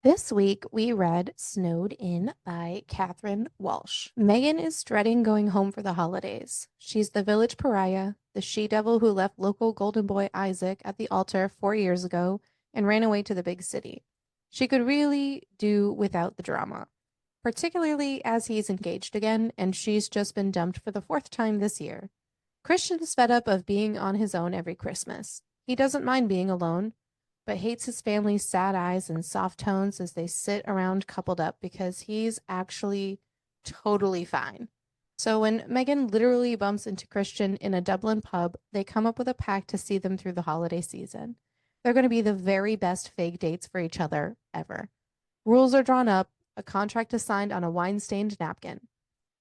This week we read Snowed In by Catherine Walsh. Megan is dreading going home for the holidays. She's the village pariah, the she-devil who left local golden boy Isaac at the altar 4 years ago and ran away to the big city. She could really do without the drama, particularly as he's engaged again and she's just been dumped for the fourth time this year. Christian's fed up of being on his own every Christmas. He doesn't mind being alone, but hates his family's sad eyes and soft tones as they sit around coupled up because he's actually totally fine. So when Megan literally bumps into Christian in a Dublin pub, they come up with a pact to see them through the holiday season. They're going to be the very best fake dates for each other ever. Rules are drawn up, a contract is signed on a wine-stained napkin.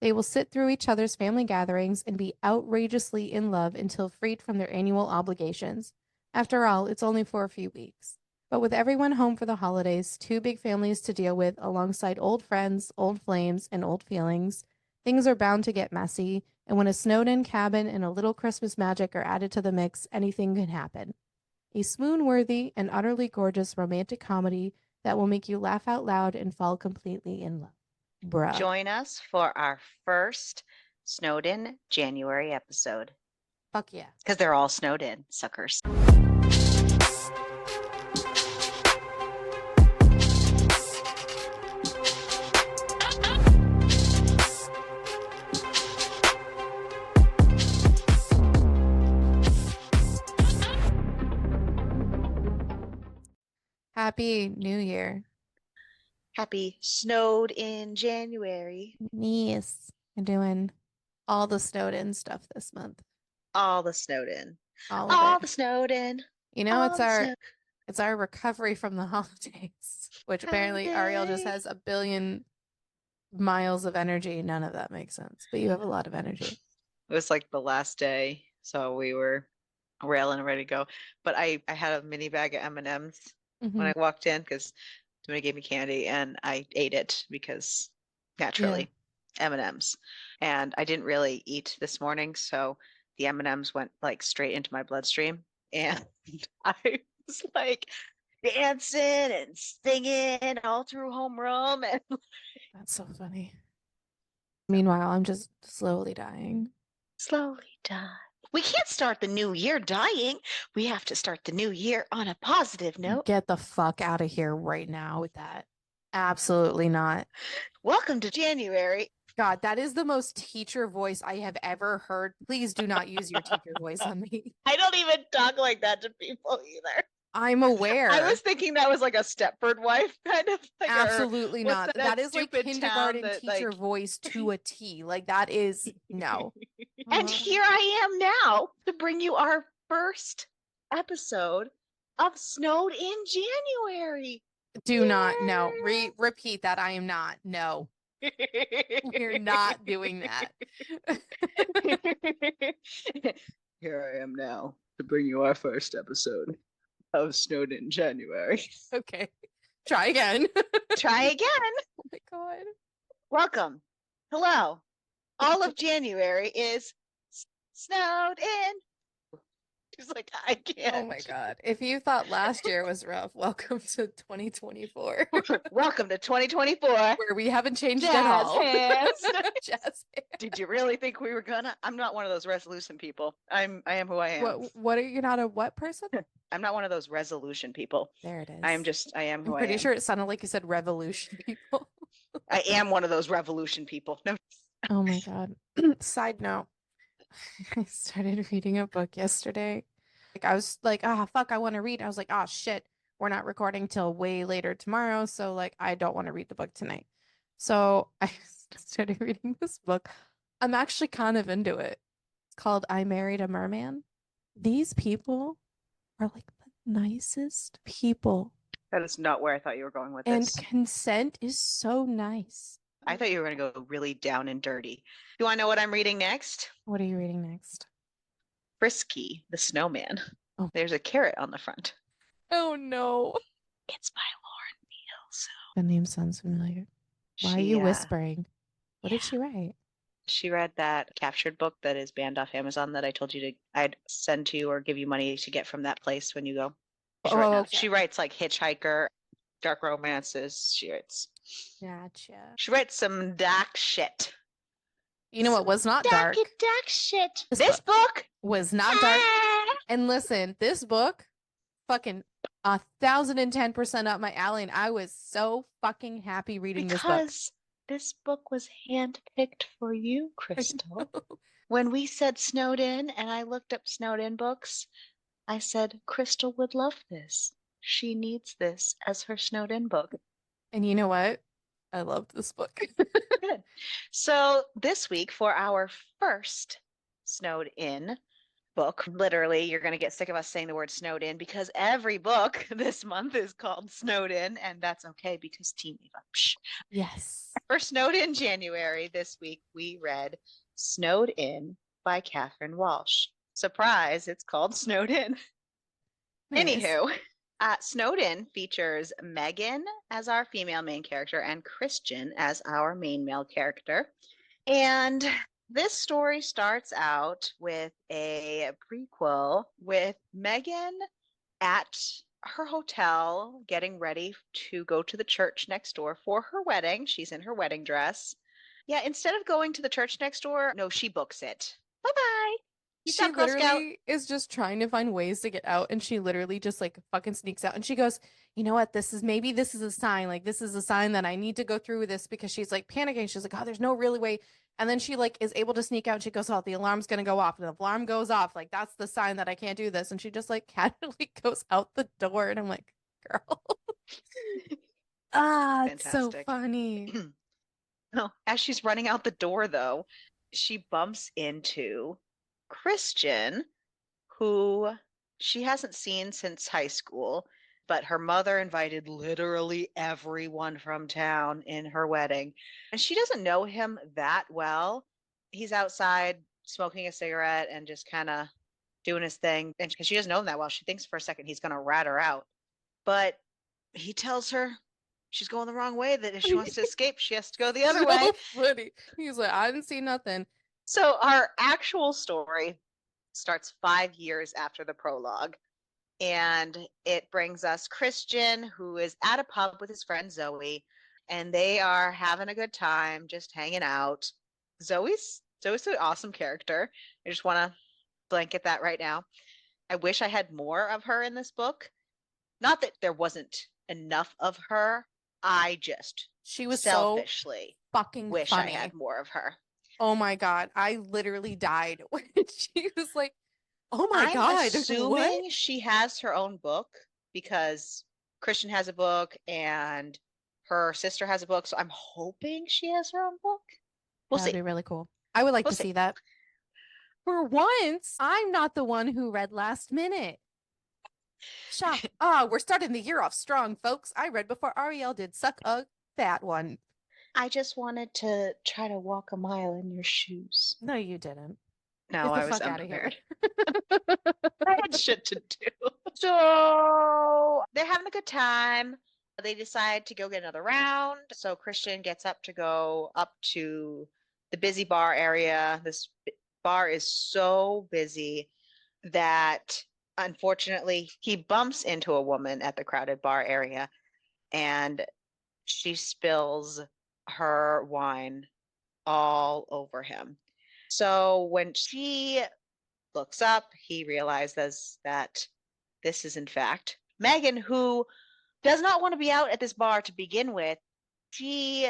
They will sit through each other's family gatherings and be outrageously in love until freed from their annual obligations. After all, it's only for a few weeks. But with everyone home for the holidays, two big families to deal with alongside old friends, old flames, and old feelings, things are bound to get messy, and when a snowed-in cabin and a little Christmas magic are added to the mix, anything can happen. A swoon-worthy and utterly gorgeous romantic comedy that will make you laugh out loud and fall completely in love. Bruh. Join us for our first Snowed In January episode. Fuck yeah. Because they're all snowed in, suckers. Happy New Year. Happy Snowed In January. Yes. I'm doing all the snowed in stuff this month. All the snowed in. All of All it. the snowed in. You know, All the snow it's our recovery from the holidays, which apparently Ariel just holiday. has a billion miles of energy. None of that makes sense, but you have a lot of energy. It was like the last day, so we were railing and ready to go. But I had a mini bag of M&Ms when Hmm. I walked in because somebody gave me candy and I ate it because Yeah. naturally M&Ms. And I didn't really eat this morning, so the M&Ms went like straight into my bloodstream and I was like dancing and singing all through homeroom and That's so funny. Meanwhile, I'm just slowly dying. slowly die. We can't start the new year dying. We have to start the new year on a positive note. Get the fuck out of here right now with that. Absolutely not. Welcome to January. God, that is the most teacher voice I have ever heard. Please do not use your teacher voice on me. I don't even talk like that to people either. I'm I was aware. thinking that was like a Stepford wife kind of like, or Absolutely what's not. that That is like stupid town kindergarten that teacher like, voice to a T. Like that is no. and here I am now to bring you our first episode of Snowed in January. Do not. No. Yay! Repeat that. I am not. No. We're not doing that. Here I am now to bring you our first episode of Snowed in January. Okay. Try again. Try again. Oh my God. Welcome. Hello. All of January is snowed in. She's like, I Oh my can't. God. If you thought last year was rough, welcome to 2024, Welcome to 2024. where we haven't changed at Jazz all. hands. Jazz hands. Did you really think we were gonna? I'm not one of those resolution people. I am who I am. What are you not a what person? I'm not one of those resolution people. There it is. I am I'm who I pretty am. sure it sounded like you said revolution people. I am one of those revolution people. No. Oh my God. Side note, I started reading a book yesterday. Like I was like, ah, fuck, I want to read. I was like, ah, shit, we're not recording till way later tomorrow, so like I don't want to read the book tonight. So I started reading this book. I'm actually kind of into it. It's called I Married a Merman. These people are like the nicest people, That is not where I thought you were going with and this. consent is so nice. I thought you were going to go really down and dirty. You want to know what I'm reading next? What are you reading next? Frisky, the Snowman. Oh, There's a carrot on the front. oh no. It's by Lauren Beale. So The name sounds familiar. Why are she, you whispering? What did yeah, she write? she read that captured book that is banned off Amazon that I told you to, I'd send to you or give you money to get from that place when you go. She's right Oh, now. okay. She writes like Hitchhiker. Dark romances. Gotcha. She writes some dark shit. You know what was not dark? Dark shit. This This book book. was not dark. And listen, this book, fucking 1,010% up my alley, and I was so fucking happy reading this book. Because this book was handpicked for you, I Crystal. know. When we said snowed in and I looked up snowed in books, I said, Crystal would love this. She needs this as her snowed in book. And you know what? I loved this book. Good. So this week for our first snowed in book, literally, you're going to get sick of us saying the word snowed in because every book this month is called snowed in, and that's okay because Team Eva. Yes. For snowed in January this week, we read Snowed In by Catherine Walsh. Surprise, it's called Snowed In. Nice. Anywho, Snowed In features Megan as our female main character and Christian as our main male character. And this story starts out with a prequel with Megan at her hotel getting ready to go to the church next door for her wedding. She's in her wedding dress. Yeah, instead of going to the church next door, no, she books it. Bye bye. Peace She out, Girl Scout. literally is just trying to find ways to get out, and she literally just like fucking sneaks out. And she goes, "You know what? This is a sign. Like, this is a sign that I need to go through with this," because she's like panicking. She's like, "Oh, there's no really way." And then she like is able to sneak out. And she goes, "Oh, the alarm's gonna go off." And the alarm goes off. Like, that's the sign that I can't do this. And she just like casually goes out the door. And I'm like, girl. Ah, it's so Fantastic. funny. Oh, as she's running out the door, though, she bumps into Christian, who she hasn't seen since high school, but her mother invited literally everyone from town in her wedding. And she doesn't know him that well. He's outside smoking a cigarette and just kind of doing his thing. And because she doesn't know him that well, she thinks for a second he's going to rat her out. But he tells her she's going the wrong way, that if she wants to escape, she has to go the other way. So funny. He's like, I didn't see nothing. So our actual story starts 5 years after the prologue. And it brings us Christian, who is at a pub with his friend Zoe, and they are having a good time, just hanging out. Zoe's an awesome character. I just want to blanket that right now. I wish I had more of her in this book. Not that there wasn't enough of her. I just She was so selfishly fucking wish I had funny. more of her. Oh my God. I literally died when she was like, oh my I'm God, what? assuming she has her own book because Christian has a book and her sister has a book. So I'm hoping she has her own book. We'll That would see. be really cool. I would like We'll to see. see that. For once, I'm not the one who read last minute. Shock. Ah, we're starting the year off strong, folks. I read before Ariel did. Suck a fat one. I just wanted to try to walk a mile in your shoes. No, you didn't. No, Get the I was fuck out of here. unprepared. I had shit to do. So they're having a good time. They decide to go get another round. So Christian gets up to go up to the busy bar area. This bar is so busy that unfortunately he bumps into a woman at the crowded bar area and she spills her wine all over him. So when she looks up, he realizes that this is in fact Megan, who does not want to be out at this bar to begin with. She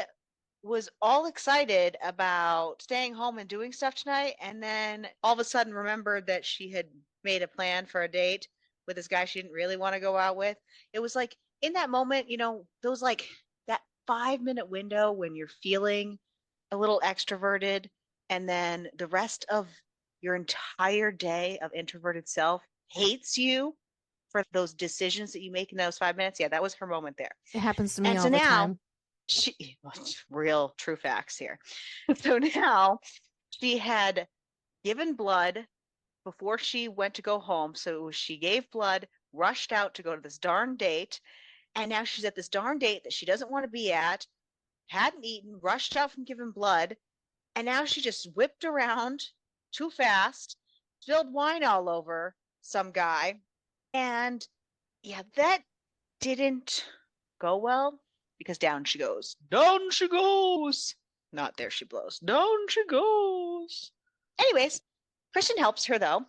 was all excited about staying home and doing stuff tonight, and then all of a sudden remembered that she had made a plan for a date with this guy she didn't really want to go out with. It was like in that moment, those like that 5 minute window when you're feeling a little extroverted, and then the rest of your entire day of introverted self hates you for those decisions that you make in those 5 minutes. Yeah, that was her moment there. It happens to me And so all the now time. real true facts here. So now she had given blood before she went to go home. So she gave blood, rushed out to go to this darn date. And now she's at this darn date that she doesn't want to be at, hadn't eaten, rushed out from giving blood. And now she just whipped around too fast, spilled wine all over some guy. And yeah, that didn't go well because down she goes. Down she goes. Not there she blows. Down she goes. Anyways, Christian helps her though.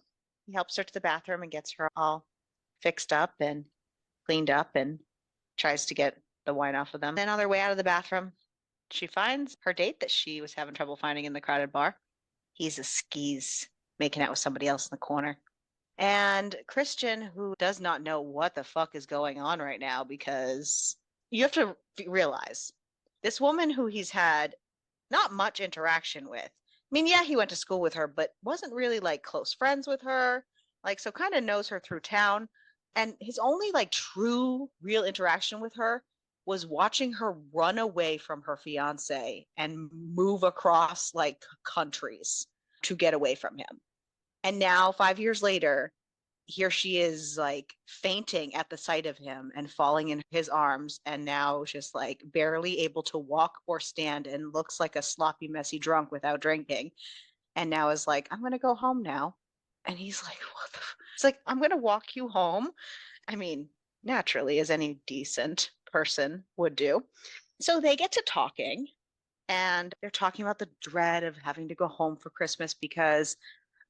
He helps her to the bathroom and gets her all fixed up and cleaned up and tries to get the wine off of them. Then on their way out of the bathroom, she finds her date that she was having trouble finding in the crowded bar. He's a skis making out with somebody else in the corner. And Christian, who does not know what the fuck is going on right now, because you have to realize this woman who he's had not much interaction with. I mean, yeah, he went to school with her, but wasn't really like close friends with her. Like, so kind of knows her through town. And his only like true, real interaction with her was watching her run away from her fiance and move across like countries to get away from him. And now, 5 years later, here she is like fainting at the sight of him and falling in his arms, and now just like barely able to walk or stand and looks like a sloppy, messy drunk without drinking. And now is like, I'm going to go home now. And he's like, what the? It's like, I'm going to walk you home. I mean, naturally, as any decent person would do. So they get to talking, and they're talking about the dread of having to go home for Christmas because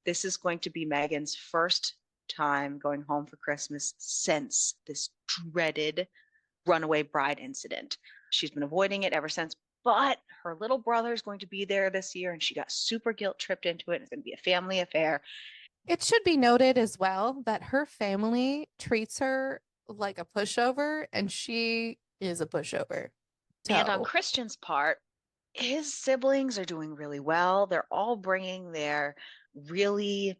this is going to be Megan's first time going home for Christmas since this dreaded runaway bride incident. She's been avoiding it ever since, but her little brother is going to be there this year, and she got super guilt tripped into it. It's going to be a family affair. It should be noted as well that her family treats her like a pushover, and she is a pushover. And on So Christian's part, his siblings are doing really well. They're all bringing their really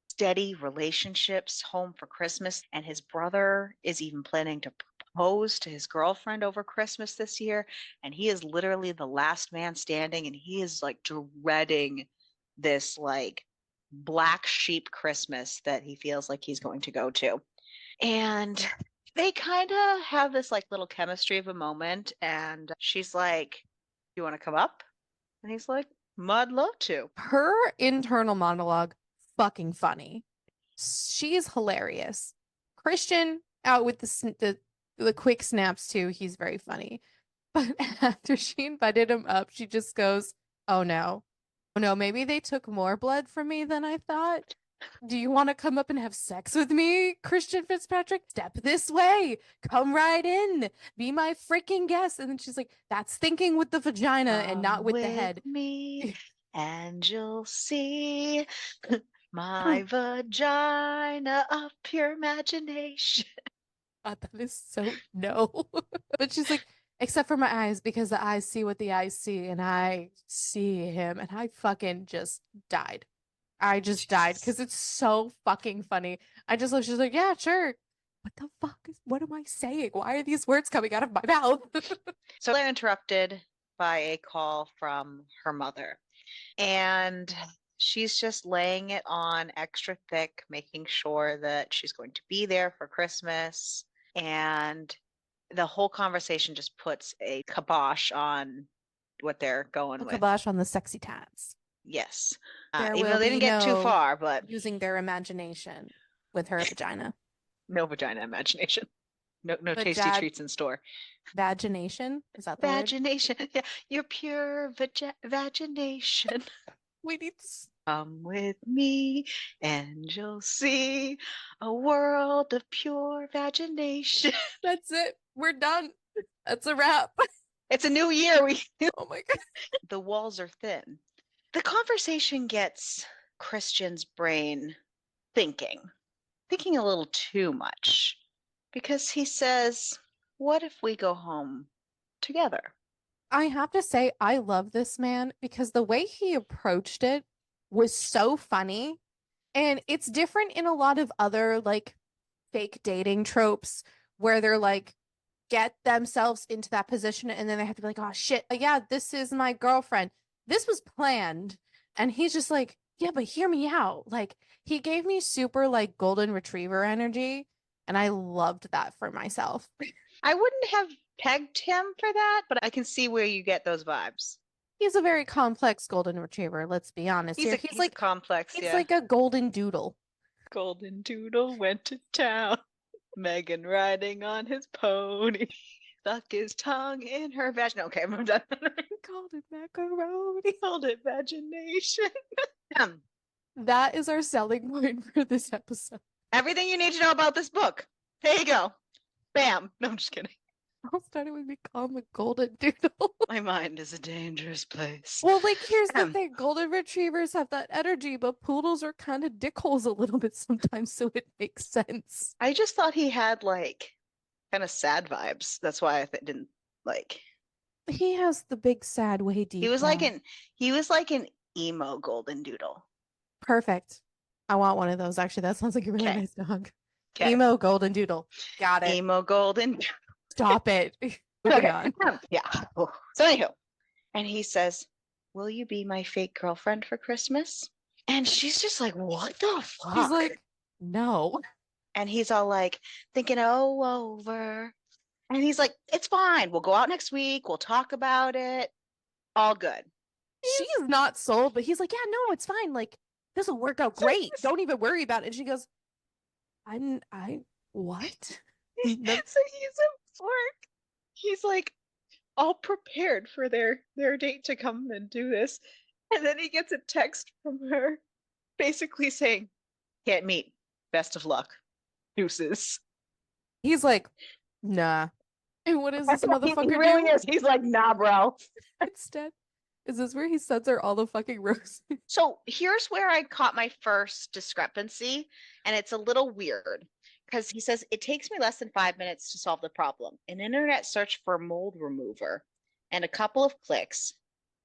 steady relationships home for Christmas. And his brother is even planning to propose to his girlfriend over Christmas this year. And he is literally the last man standing. And he is like dreading this like black sheep Christmas that he feels like he's going to go to. And they kind of have this like little chemistry of a moment. And she's like, you want to come up? And he's like, I'd love to. her internal monologue, fucking funny. She's hilarious. Christian out with the quick snaps too. He's very funny. But after she invited him up, she just goes, "Oh no. Oh no, maybe they took more blood from me than I thought. Do you want to come up and have sex with me, Christian Fitzpatrick? Step this way. Come right in. Be my freaking guest." And then she's like, "That's thinking with the vagina and not Come with the with head." me and you'll see my vagina of pure imagination. That is so no. But she's like, except for my eyes, because the eyes see what the eyes see, and I see him, and I fucking just died. I just died She's because it's so fucking funny. I just love, she's like, yeah, sure. What the fuck is, what am I saying? Why are these words coming out of my mouth? So they're interrupted by a call from her mother. And she's just laying it on extra thick, making sure that she's going to be there for Christmas. And the whole conversation just puts a kibosh on what they're going A with. kibosh on the sexy tats. Yes. There Even will though they be didn't get too no far, but using their imagination with her vagina. no vagina imagination. No tasty Vagad treats in store. vagination? Is that the word? Vagination. Yeah, your pure vagination. We need to Come with me and you'll see a world of pure vagination. that's it. We're done. That's a wrap. It's a new year. Oh my God. The walls are thin. The conversation gets Christian's brain thinking, thinking a little too much, because he says, what if we go home together? I have to say, I love this man because the way he approached it was so funny. And it's different in a lot of other like fake dating tropes where they're like, get themselves into that position and then they have to be like, oh shit, yeah, this is my girlfriend. This was planned. And he's just like, yeah, but hear me out. Like, he gave me super like golden retriever energy. And I loved that for myself. I wouldn't have pegged him for that, but I can see where you get those vibes. He's a very complex golden retriever, let's be honest He's here. a he's a complex, He's yeah. like a golden doodle. Golden Doodle went to town. Megan riding on his pony. stuck his tongue in her vagina. Okay, I'm done. Called it macaroni. Called it imagination. That is our selling point for this episode. Everything you need to know about this book. There you go. Bam. No, I'm just kidding. I'll start it with me calling the golden doodle. My mind is a dangerous place. Well, like, here's the thing. Golden retrievers have that energy, but poodles are kind of dickholes a little bit sometimes, so it makes sense. I just thought he had like kind of sad vibes. That's why I didn't like. He has the big sad way He deep was like down. an he was like an emo golden doodle. Perfect. I want one of those. Actually, that sounds like a really Okay. nice dog. Okay. Emo golden doodle. Got it. Emo golden. Stop it. Moving on. Yeah. Oh. So anywho, and he says, "Will you be my fake girlfriend for Christmas?" And she's just like, "What the fuck?" She's like, no. And he's all like, thinking, "Oh, over." And he's like, "It's fine. We'll go out next week. We'll talk about it. All good." She is not sold, but he's like, yeah, no, it's fine. Like, this will work out great. Don't even worry about it. And she goes, what? So he's at work. He's like all prepared for their date to come and do this. And then he gets a text from her basically saying, "Can't meet. Best of luck. Deuces." He's like, nah. And what does this motherfucker He really do? is. He's like, "Nah, bro." Instead, is this where he sends her all the fucking roses? So here's where I caught my first discrepancy, and it's a little weird because he says it takes me less than 5 minutes to solve the problem. An internet search for mold remover and a couple of clicks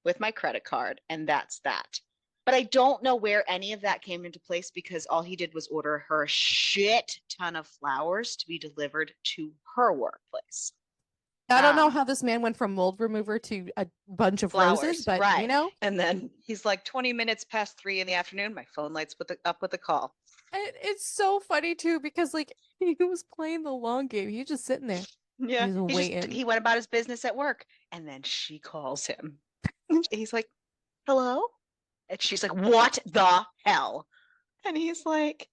with my credit card, and that's that. But I don't know where any of that came into place because all he did was order her a shit ton of flowers to be delivered to her workplace. I don't know how this man went from mold remover to a bunch of Flowers, roses, but right. you know. And then he's like 20 minutes past 3 in the afternoon. My phone lights up with a call. It's so funny too because like he was playing the long game. He was just sitting there. Yeah, He's waiting. He went about his business at work, and then she calls him. He's like, "Hello?" And she's like, "What the hell?" And he's like,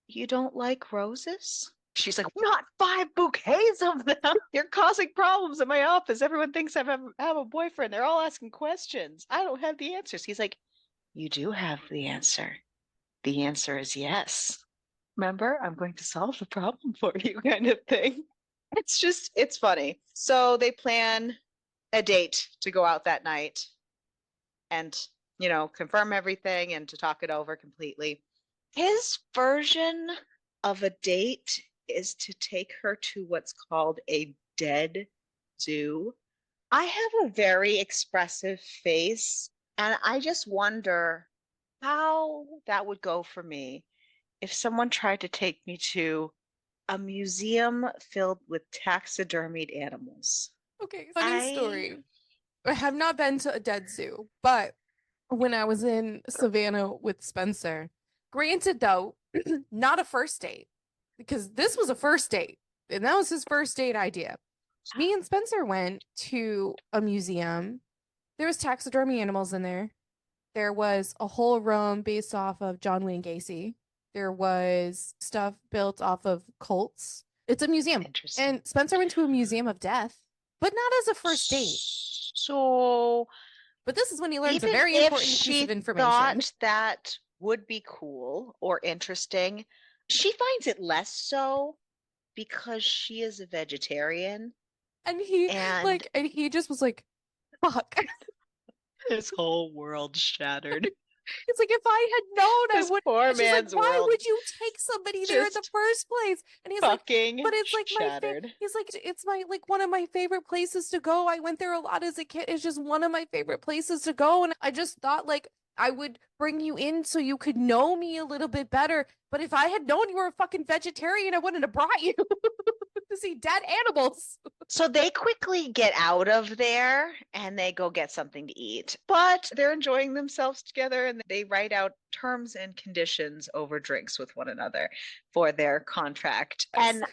"You don't like roses?" She's like, "Not 5 bouquets of them. You're causing problems in my office. Everyone thinks I have a boyfriend. They're all asking questions. I don't have the answers." He's like, "You do have the answer. The answer is yes. Remember, I'm going to solve the problem for you," kind of thing. It's funny. So they plan a date to go out that night and, confirm everything and to talk it over completely. His version of a date is to take her to what's called a dead zoo. I have a very expressive face, and I just wonder how that would go for me if someone tried to take me to a museum filled with taxidermied animals. Okay, funny story. I have not been to a dead zoo, but when I was in Savannah with Spencer, granted though, not a first date, because this was a first date, and that was his first date idea. Me and Spencer went to a museum. There was taxidermy animals in there. There was a whole room based off of John Wayne Gacy. There was stuff built off of cults. It's a museum. Interesting. And Spencer went to a museum of death, but not as a first date. So, but this is when he learns a even very if important piece of information. Thought that would be cool or interesting, she finds it less so because she is a vegetarian. And he just was like, fuck. His whole world shattered. It's like, if I had known, This I would. poor And she's man's like, why world would you take somebody there in the just first place? And he's like, fucking but it's like shattered. he's like, it's my like one of my favorite places to go. I went there a lot as a kid. It's just one of my favorite places to go. And I just thought like I would bring you in so you could know me a little bit better. But if I had known you were a fucking vegetarian, I wouldn't have brought you to see dead animals. So they quickly get out of there and they go get something to eat. But they're enjoying themselves together and they write out terms and conditions over drinks with one another for their contract. Yes. And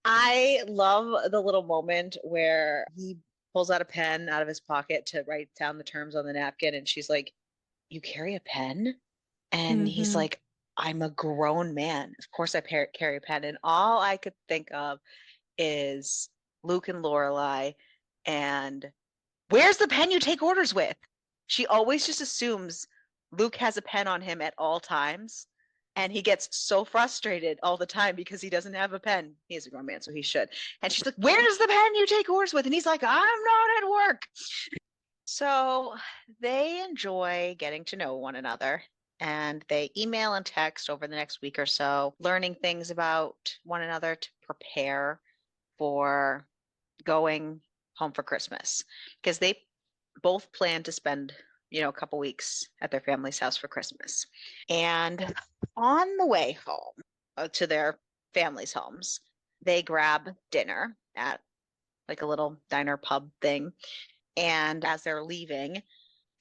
I love the little moment where he pulls out a pen out of his pocket to write down the terms on the napkin. And she's like, "You carry a pen?" And he's like, "I'm a grown man. Of course I carry a pen." And all I could think of is Luke and Lorelai, and where's the pen you take orders with? She always just assumes Luke has a pen on him at all times. And he gets so frustrated all the time because he doesn't have a pen. He is a grown man, so he should. And she's like, where's the pen you take orders with? And he's like, I'm not at work. So they enjoy getting to know one another and they email and text over the next week or so, learning things about one another to prepare for going home for Christmas because they both plan to spend, a couple weeks at their family's house for Christmas. And on the way home to their family's homes, they grab dinner at like a little diner pub thing. And as they're leaving,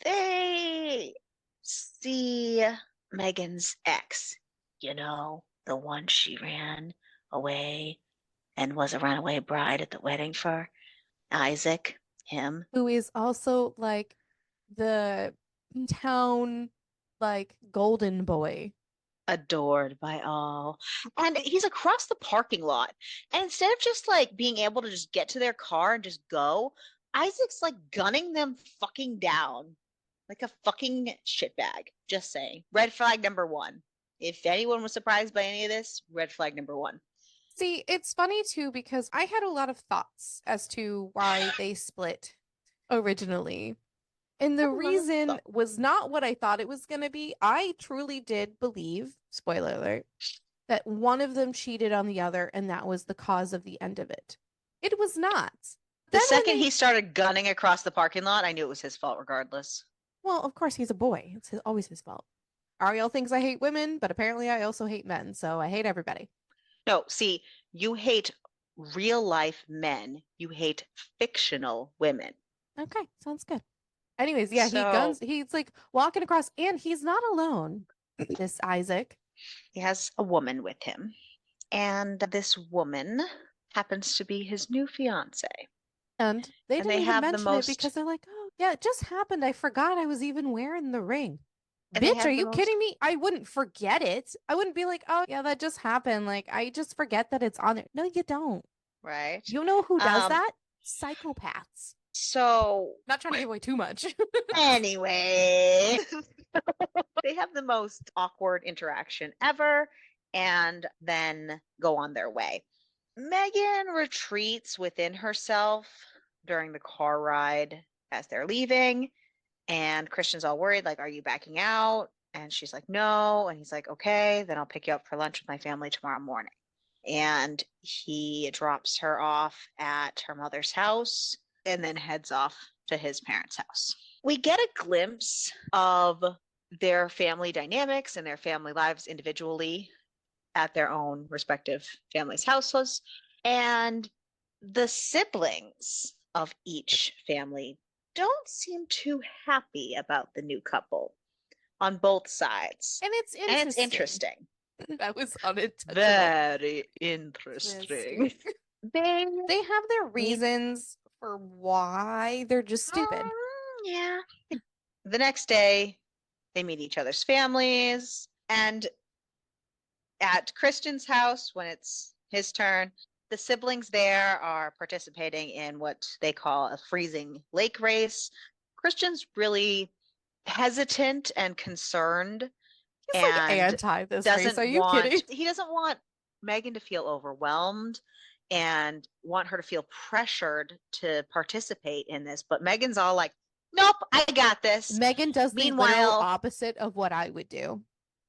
they see Megan's ex, the one she ran away and was a runaway bride at the wedding for Isaac, him. Who is also like the town like golden boy. Adored by all. And he's across the parking lot. And instead of just like being able to just get to their car and just go, Isaac's like gunning them fucking down like a fucking shitbag. Just saying. Red flag number one. If anyone was surprised by any of this, red flag number one. See, it's funny too because I had a lot of thoughts as to why they split originally. And the reason was not what I thought it was going to be. I truly did believe, spoiler alert, that one of them cheated on the other and that was the cause of the end of it. It was not. The second he started gunning across the parking lot, I knew it was his fault regardless. Well, of course, he's a boy. It's always his fault. Ariel thinks I hate women, but apparently I also hate men, so I hate everybody. No, see, you hate real life men. You hate fictional women. Okay, sounds good. Anyways, yeah, he's like walking across, and he's not alone. This Isaac. He has a woman with him, and this woman happens to be his new fiance. And they didn't even mention it because they're like, oh, yeah, it just happened. I forgot I was even wearing the ring. Bitch, are you kidding me? I wouldn't forget it. I wouldn't be like, oh, yeah, that just happened. Like, I just forget that it's on there. No, you don't. Right. You know who does that? Psychopaths. So, not trying to give away too much. Anyway, they have the most awkward interaction ever and then go on their way. Megan retreats within herself during the car ride as they're leaving. And Christian's all worried, like, are you backing out? And she's like, no. And he's like, okay, then I'll pick you up for lunch with my family tomorrow morning. And he drops her off at her mother's house and then heads off to his parents' house. We get a glimpse of their family dynamics and their family lives individually at their own respective families' houses. And the siblings of each family don't seem too happy about the new couple on both sides. And it's interesting. That was unintentional. Very interesting. They have their reasons for why they're just stupid. Yeah. The next day, they meet each other's families. And at Christian's house, when it's his turn, the siblings there are participating in what they call a freezing lake race. Christian's really hesitant and concerned. He's and like anti this race. Are you kidding? He doesn't want Megan to feel overwhelmed and want her to feel pressured to participate in this. But Megan's all like, nope, I got this. Megan does the literal opposite of what I would do.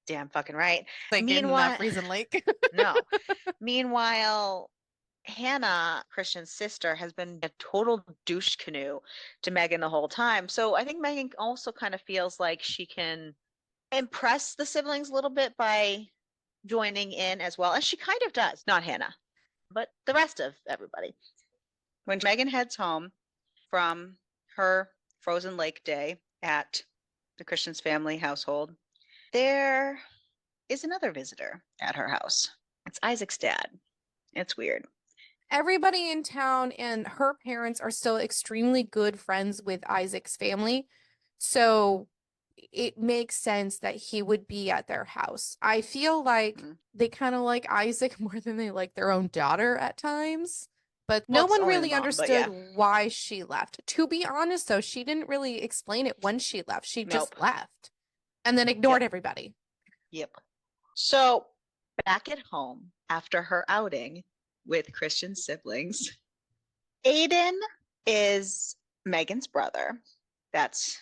Damn fucking right. Like meanwhile, freezing lake. No. Meanwhile, Hannah, Christian's sister, has been a total douche canoe to Megan the whole time. So I think Megan also kind of feels like she can impress the siblings a little bit by joining in as well. And she kind of does. Not Hannah, but the rest of everybody. When Megan heads home from her frozen lake day at the Christian's family household, there is another visitor at her house. It's Isaac's dad. It's weird. Everybody in town and her parents are still extremely good friends with Isaac's family. So it makes sense that he would be at their house. I feel like they kind of like Isaac more than they like their own daughter at times. but Well, no it's one only the really mom, but understood yeah. why she left. To be honest, though, she didn't really explain it when she left. She just Nope. left and then ignored Yep. everybody. Yep. So back at home after her outing with Christian's siblings, Aiden is Megan's brother. That's,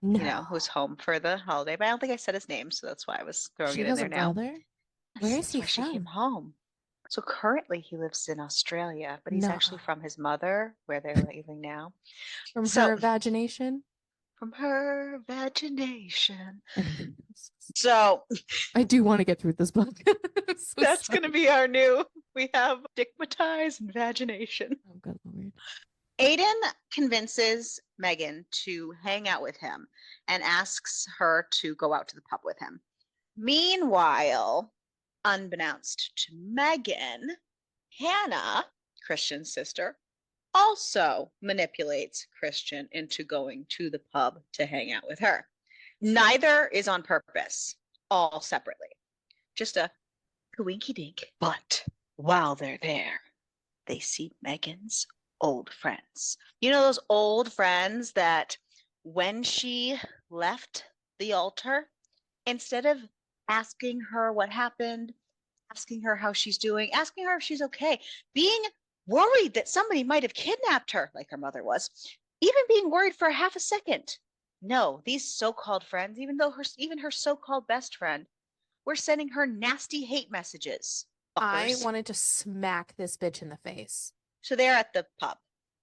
who's No, home for the holiday. But I don't think I said his name, so that's why I was throwing she it in has a there now. brother. Where is That's he why she came from? home. So currently he lives in Australia, but he's No, actually from his mother, where they're living now. from So her imagination. from her imagination. Anything else? So I do want to get through this book. I'm so that's going to sorry. be our new. We have stigmatized imagination. Oh, good Lord. Aiden convinces Megan to hang out with him and asks her to go out to the pub with him. Meanwhile, unbeknownst to Megan, Hannah, Christian's sister, also manipulates Christian into going to the pub to hang out with her. Neither is on purpose, all separately. Just a winky dink. But while they're there, they see Megan's old friends. You know, those old friends that when she left the altar, instead of asking her what happened, asking her how she's doing, asking her if she's okay, being worried that somebody might have kidnapped her, like her mother was, even being worried for half a second. No, these so-called friends, even her so-called best friend, were sending her nasty hate messages. I Fuckers. wanted to smack this bitch in the face. So they're at the pub.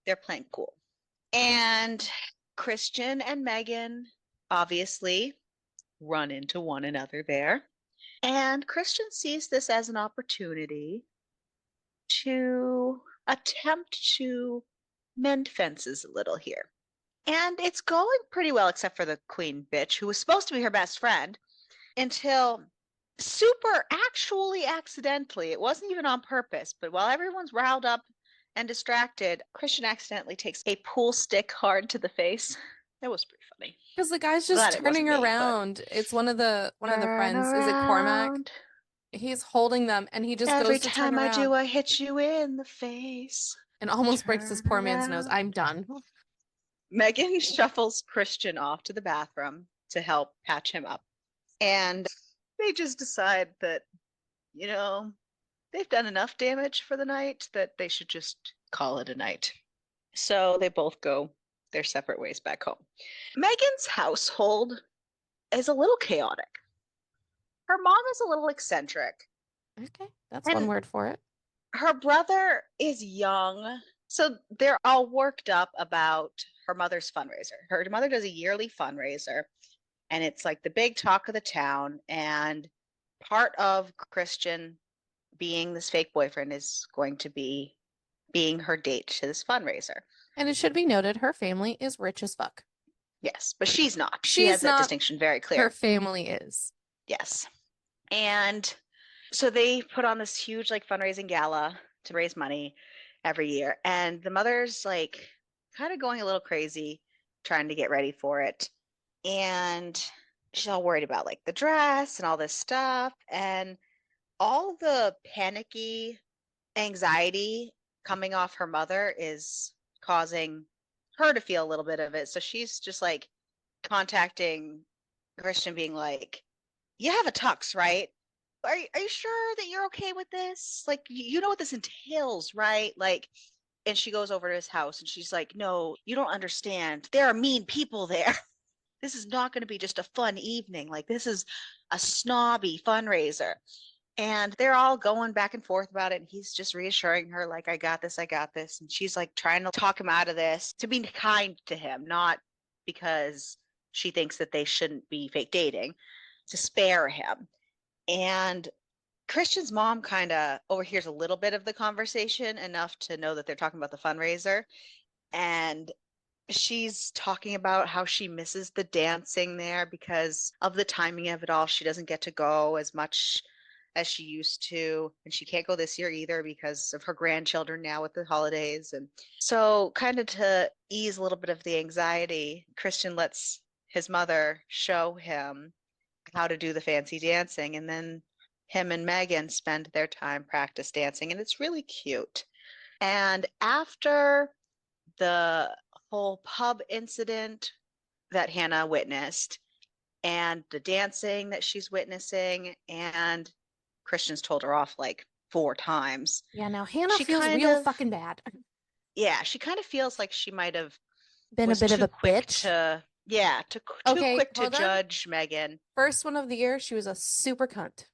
They're playing pool. And Christian and Megan obviously run into one another there. And Christian sees this as an opportunity to attempt to mend fences a little here. And it's going pretty well, except for the queen bitch, who was supposed to be her best friend, until super actually accidentally, it wasn't even on purpose, but while everyone's riled up and distracted, Christian accidentally takes a pool stick hard to the face. That was pretty funny. Because the guy's just Glad it wasn't turning me, but around. It's one of the turn friends. Is it Cormac? around. He's holding them and he just Every goes to turn time I do, around I hit you in the face. and almost breaks his Turn poor man's nose. around. I'm done. Megan shuffles Christian off to the bathroom to help patch him up. And they just decide that, you know, they've done enough damage for the night that they should just call it a night. So they both go their separate ways back home. Megan's household is a little chaotic. Her mom is a little eccentric, Okay, that's one and word for it. her brother is young. So they're all worked up about her mother's fundraiser. Her mother does a yearly fundraiser, and it's like the big talk of the town. And part of Christian being this fake boyfriend is going to be being her date to this fundraiser. And it should be noted her family is rich as fuck. Yes, but she's not. She She's has that not, distinction very her clear. family is. Yes. And so they put on this huge like fundraising gala to raise money every year. And the mother's like kind of going a little crazy trying to get ready for it. And she's all worried about like the dress and all this stuff. And all the panicky anxiety coming off her mother is causing her to feel a little bit of it. So she's just like contacting Christian, being like, "You have a tux, right? Are you sure that you're okay with this? Like, you know what this entails, right? Like." And she goes over to his house and she's like, "No, you don't understand. There are mean people there. This is not going to be just a fun evening. Like, this is a snobby fundraiser." And they're all going back and forth about it. And he's just reassuring her, like, I got this, I got this. And she's like trying to talk him out of this, to be kind to him, not because she thinks that they shouldn't be fake dating, to spare him. And Christian's mom kind of overhears a little bit of the conversation, enough to know that they're talking about the fundraiser. And she's talking about how she misses the dancing there because of the timing of it all. She doesn't get to go as much as she used to, and she can't go this year either because of her grandchildren now with the holidays. And so, kind of to ease a little bit of the anxiety, Christian lets his mother show him how to do the fancy dancing, and then him and Megan spend their time practice dancing, and it's really cute. And after the whole pub incident that Hannah witnessed, and the dancing that she's witnessing, and Christian's told her off like 4 times, Yeah, now Hannah she feels kind real of, fucking bad. yeah, she kind of feels like she might have Been a was bit of too a quick bitch. to, yeah, too Okay, quick to hold on. judge Megan. First one of the year, she was a super cunt.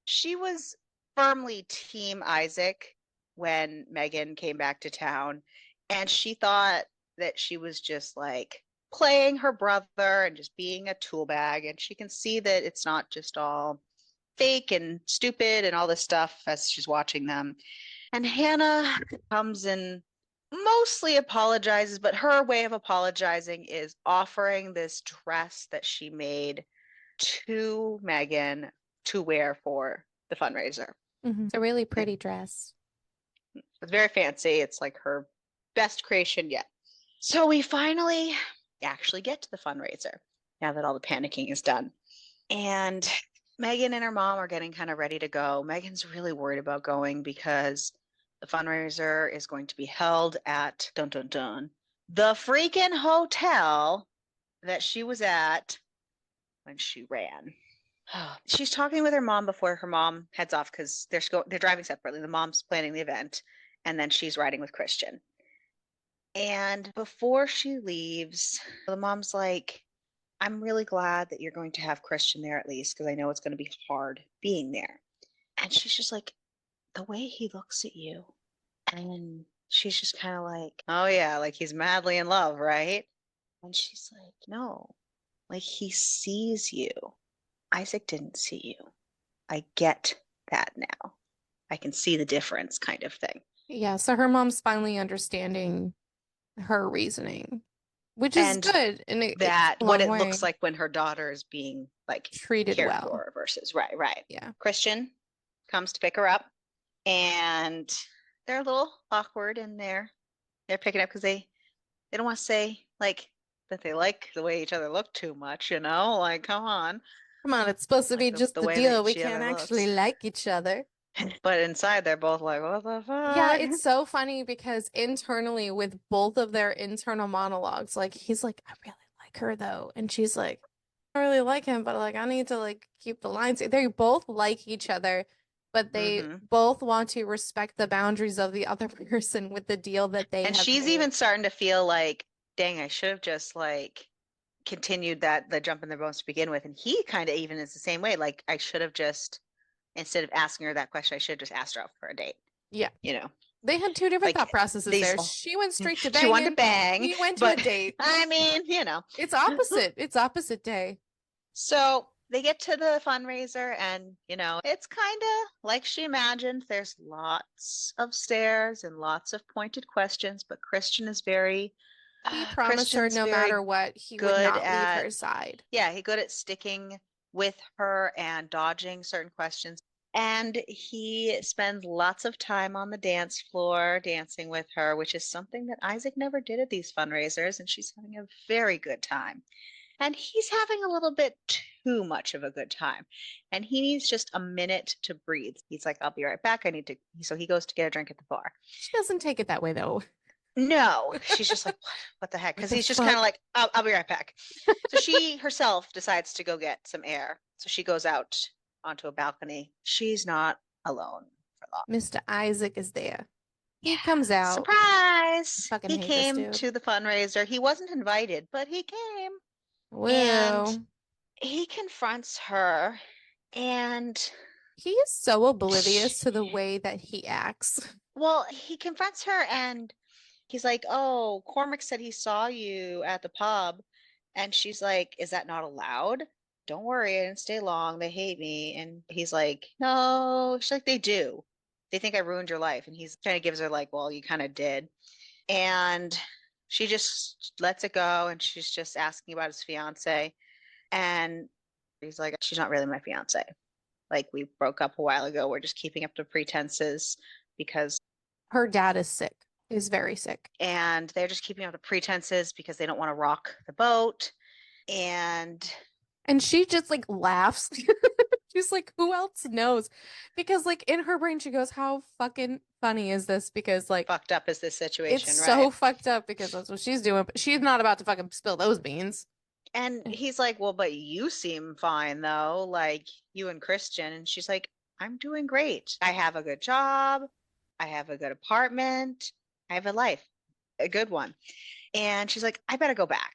She was firmly team Isaac when Megan came back to town, and she thought that she was just like playing her brother and just being a tool bag, and she can see that it's not just all fake and stupid and all this stuff as she's watching them. And Hannah comes and mostly apologizes, but her way of apologizing is offering this dress that she made to Megan to wear for the fundraiser. It's a really pretty dress. It's very fancy. It's like her best creation yet. So we finally actually get to the fundraiser now that all the panicking is done. And Megan and her mom are getting kind of ready to go. Megan's really worried about going because the fundraiser is going to be held at dun dun dun the freaking hotel that she was at when she ran. She's talking with her mom before her mom heads off because they're driving separately. The mom's planning the event, and then she's riding with Christian. And before she leaves, the mom's like, I'm really glad that you're going to have Christian there at least because I know it's going to be hard being there. And she's just like, the way he looks at you. And she's just kind of like, oh, yeah, like he's madly in love, right? And she's like, no, like he sees you. Isaac didn't see you. I get that now. I can see the difference, kind of thing. Yeah, so her mom's finally understanding her reasoning, which is And good, and it's that a what long it looks way. like when her daughter is being like Treated cared well. for versus right. Yeah. Christian comes to pick her up, and they're a little awkward in there. They're picking up because they don't want to say like that they like the way each other look too much, like come on, Come on, it's supposed to like be the just a way that deal. We each can't other actually looks. like each other. But inside they're both like, what the Yeah, fuck? it's so funny because internally, with both of their internal monologues, like he's like, I really like her though. And she's like, I really like him, but like I need to like keep the lines. They both like each other, but they Mm-hmm. both want to respect the boundaries of the other person with the deal that they And have she's even made. starting to feel like, dang, I should have just like continued the jump in their bones to begin with. And he kind of even is the same way. Like I should have just instead of asking her that question, I should have just asked her out for a date. Yeah. You know, They had two different thought like processes these. there. She went straight to She wanted to banging. bang, He went to a but date. I mean, It's opposite. It's opposite day. So they get to the fundraiser, and it's kind of like she imagined. There's lots of stairs and lots of pointed questions, but He promised her Christian's no matter very what, he would good not leave at her side. yeah, he's good at sticking with her and dodging certain questions. And he spends lots of time on the dance floor dancing with her, which is something that Isaac never did at these fundraisers, and she's having a very good time. And he's having a little bit too much of a good time. And he needs just a minute to breathe. He's like, I'll be right back. I need to. So he goes to get a drink at the bar. She doesn't take it that way though. No, she's just like, what the heck? What Because the he's just kind of fuck? like, I'll be right back. So she herself decides to go get some air. So she goes out onto a balcony. She's not alone for long. Mr. Isaac is there. He Yeah. comes out. Surprise! Fucking He hate this came dude. to the fundraiser. He wasn't invited, but he came. And Whoa. he confronts her, and He is so she, oblivious to the way that he acts. well, he confronts her, and he's like, "Oh, Cormac said he saw you at the pub." And she's like, "Is that not allowed?" "Don't worry, I didn't stay long. They hate me." And he's like, "No." She's like, "They do. They think I ruined your life." And he's kind of gives her like, "Well, you kind of did." And she just lets it go, and she's just asking about his fiance. And he's like, "She's not really my fiance. Like we broke up a while ago. We're just keeping up the pretenses because Her dad is sick, is very sick. and they're just keeping up the pretenses because they don't want to rock the boat." And And she just like laughs. She's like, who else knows? Because like in her brain, she goes, how fucking funny is this? Because like Fucked up is this it's situation, so right? fucked up because that's what she's doing, but she's not about to fucking spill those beans. And he's like, well, but you seem fine though, like you and Christian. And she's like, I'm doing great. I have a good job. I have a good apartment. I have a life, a good one. And she's like, I better go back.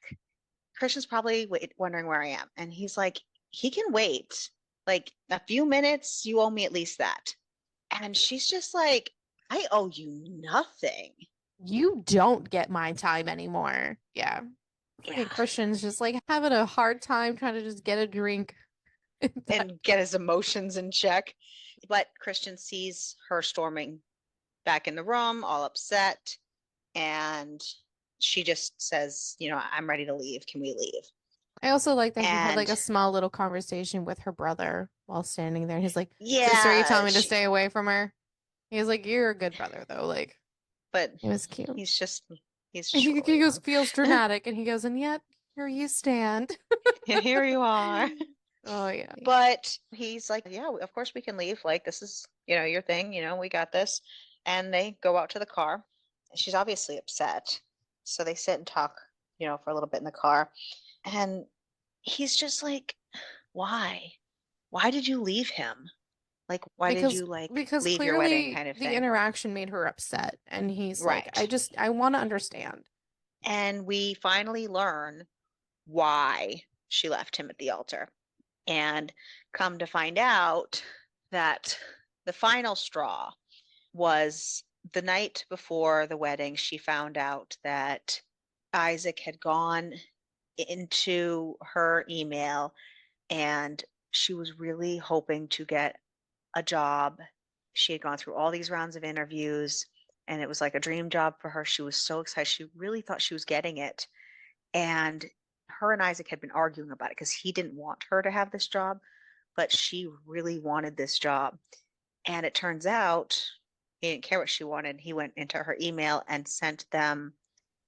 Christian's probably wondering where I am. And he's like, he can wait. Like a few minutes, you owe me at least that. And she's just like, I owe you nothing. You don't get my time anymore. Yeah. Yeah. Freaking Christian's just like having a hard time trying to just get a drink. And get his emotions in check. But Christian sees her storming back in the room, all upset. And she just says, I'm ready to leave. Can we leave? I also like that he had like And a small little conversation with her brother while standing there. He's like, "Sister, are you yeah, telling me to stay away from her?" He's like, "You're a good brother, though." Like, but it was cute. he's just, he's And just he really goes, young. feels dramatic, and he goes, and yet here you stand. And here you are. Oh yeah. But he's like, yeah, of course we can leave. Like, this is, your thing, we got this. And they go out to the car. She's obviously upset. So they sit and talk, for a little bit in the car. And he's just like, why? Why did you leave him? Like, why did Because you like because leave your wedding clearly kind of the thing? interaction made her upset, and he's like, Right. I want to understand. And we finally learn why she left him at the altar. And come to find out that the final straw was the night before the wedding. She found out that Isaac had gone into her email and she was really hoping to get a job. She had gone through all these rounds of interviews and it was like a dream job for her. She was so excited. She really thought she was getting it. And her and Isaac had been arguing about it because he didn't want her to have this job, but she really wanted this job. And it turns out he didn't care what she wanted. He went into her email and sent them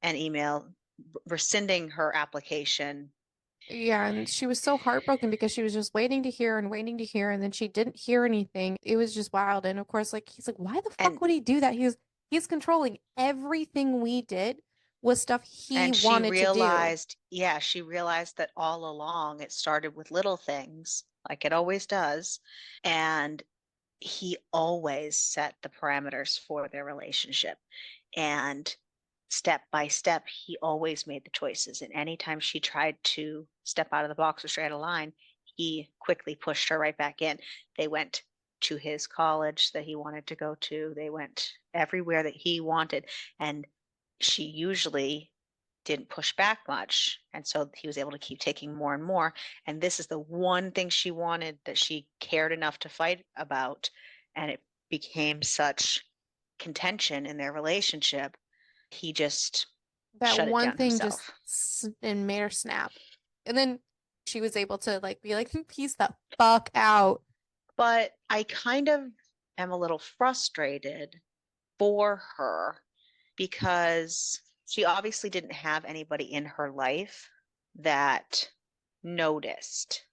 an email rescinding her application. Yeah, and she was so heartbroken because she was just waiting to hear and waiting to hear, and then she didn't hear anything. It was just wild. And of course, like he's like, why the fuck And would he do that? He's controlling everything we did was stuff he and she wanted to do. realized, yeah, she realized that all along it started with little things, like it always does. And he always set the parameters for their relationship. And step by step, he always made the choices. And anytime she tried to step out of the box or straight out of line, he quickly pushed her right back in. They went to his college that he wanted to go to, they went everywhere that he wanted. And she usually didn't push back much. And so he was able to keep taking more and more. And this is the one thing she wanted that she cared enough to fight about. And it became such contention in their relationship. He just That shut it one down thing just himself. and made her snap. And then she was able to like be like, peace the fuck out. But I kind of am a little frustrated for her because she obviously didn't have anybody in her life that noticed.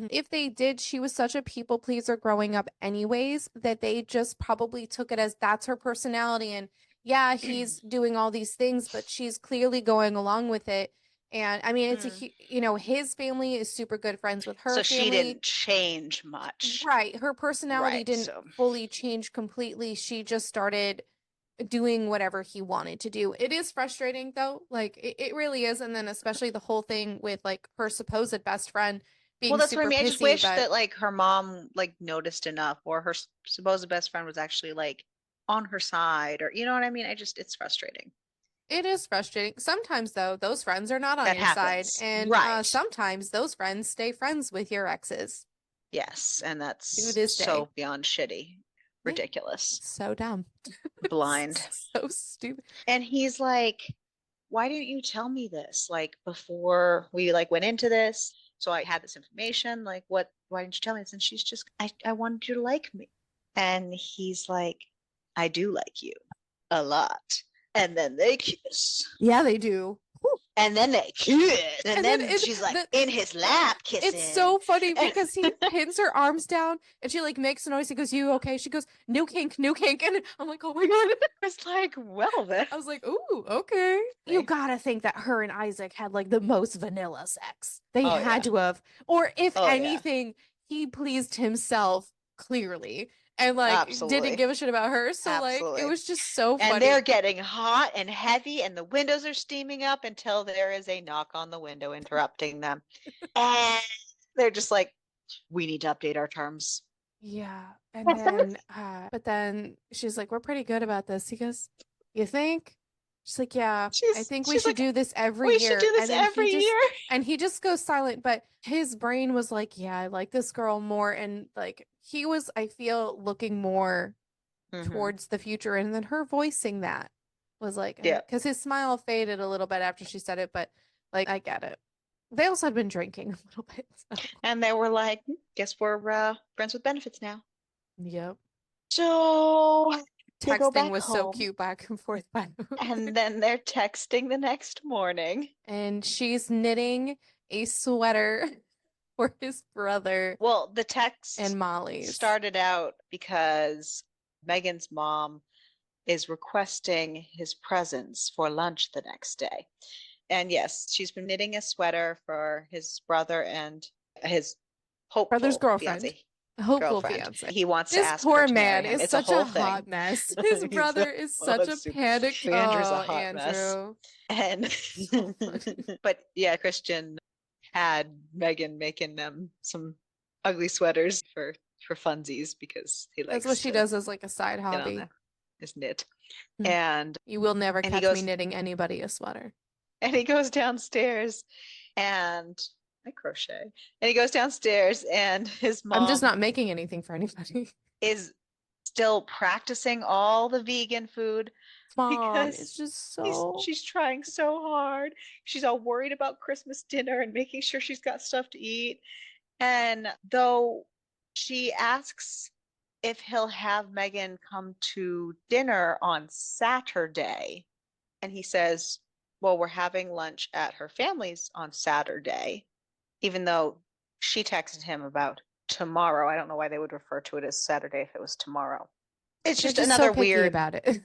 If they did, she was such a people pleaser growing up anyways, that they just probably took it as that's her personality. And yeah, he's doing all these things, but she's clearly going along with it. And I mean, Mm. his family is super good friends with her So she family. didn't change much. Right. Her personality Right. didn't So, fully change completely. She just started doing whatever he wanted to do. It is frustrating though. Like it really is. And then especially the whole thing with like her supposed best friend well, being that's what I super mean. I just pissy, wish but that like her mom like noticed enough or her supposed best friend was actually like on her side or you know what I mean? It's frustrating. it is frustrating. Sometimes, though, those friends are not on That your side, happens. and Right. sometimes those friends stay friends with your exes Yes. And to that's this day. so beyond shitty. Yeah, Ridiculous. it's so dumb. Blind. So stupid. And he's like, why didn't you tell me this like before we like went into this? So I had this information. Like, why didn't you tell me this? And she's just, I wanted you to like me. And he's like, I do like you a lot. And then they kiss. Yeah, they do. Whew. And then they kiss. And then it, she's like in his lap kissing. It's so funny because he pins her arms down and she like makes a noise. He goes, "You okay?" She goes, "New kink, new kink." And I'm like, "Oh my God." It's like, well then. I was like, "Ooh, okay." You gotta think that her and Isaac had like the most vanilla sex. They Oh, had yeah. to have. Or if Oh, yeah. anything, he pleased himself clearly and like didn't Absolutely. give a shit about her. So like it Absolutely. was just so And funny. they're getting hot and heavy, and the windows are steaming up until there is a knock on the window interrupting them. And they're just like, we need to update our terms. Yeah. And then but then she's like, "We're pretty good about this." He goes, "You think?" She's like, "Yeah, I think we She's should like, do this every we should year." do this every year. And he just goes silent, but his brain was like, "Yeah, I like this girl more." And like he was, I feel, looking more Mm-hmm. towards the future. And then her voicing that was like, Yeah. because his smile faded a little bit after she said it, but like I get it. They also had been drinking a little bit, so And they were like, guess we're friends with benefits now. yep. So they go Texting back was so home, cute back and forth by the way. and then they're texting the next morning. And she's knitting a sweater for his brother Well, the and text Molly's. started out because Megan's mom is requesting his presence for lunch the next day. And yes, she's been knitting a sweater for his brother and his Brother's hopeful girlfriend, fiance hopeful girlfriend. fiance. He wants to This ask her poor to marry man him. is It's a such a whole hot thing. mess. His He's brother is such a super. panicked. Andrew's a Oh, hot mess. Andrew. And So funny. but yeah, Christian had Megan making them some ugly sweaters for funsies because he That's what likes she to does as like a side get on hobby. his knit. Hmm. And You will never and he catch me goes knitting anybody a sweater. and he goes downstairs and I crochet. And he goes downstairs and his I'm just mom not making anything for anybody. is still practicing all the vegan food Mom is because just so. she's trying so hard. She's all worried about Christmas dinner and making sure she's got stuff to eat. And though she asks if he'll have Megan come to dinner on Saturday, and he says, well, we're having lunch at her family's on Saturday, even though she texted him about tomorrow. I don't know why they would refer to it as Saturday if it was tomorrow. It's They're just just so another picky weird, about it.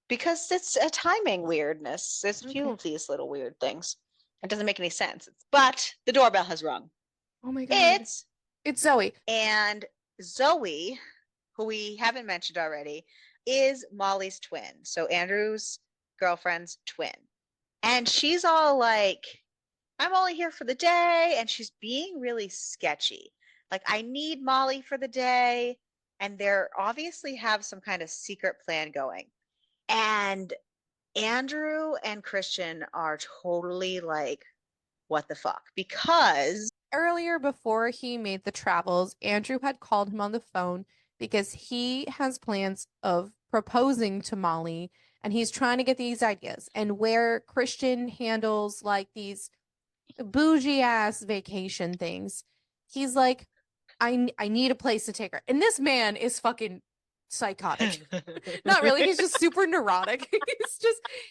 because it's a timing weirdness. There's a few Okay. of these little weird things. It doesn't make any sense. But the doorbell has rung. Oh my God. It's It's Zoe. and Zoe, who we haven't mentioned already, is Molly's twin. So Andrew's girlfriend's twin. And she's all like, I'm only here for the day. And she's being really sketchy. Like, I need Molly for the day. And they're obviously have some kind of secret plan going. And Andrew and Christian are totally like, what the fuck? Because Earlier, before he made the travels, Andrew had called him on the phone because he has plans of proposing to Molly and he's trying to get these ideas. And where Christian handles like these bougie ass vacation things, he's like, I need a place to take her. And this man is fucking psychotic. Not really. He's just super neurotic.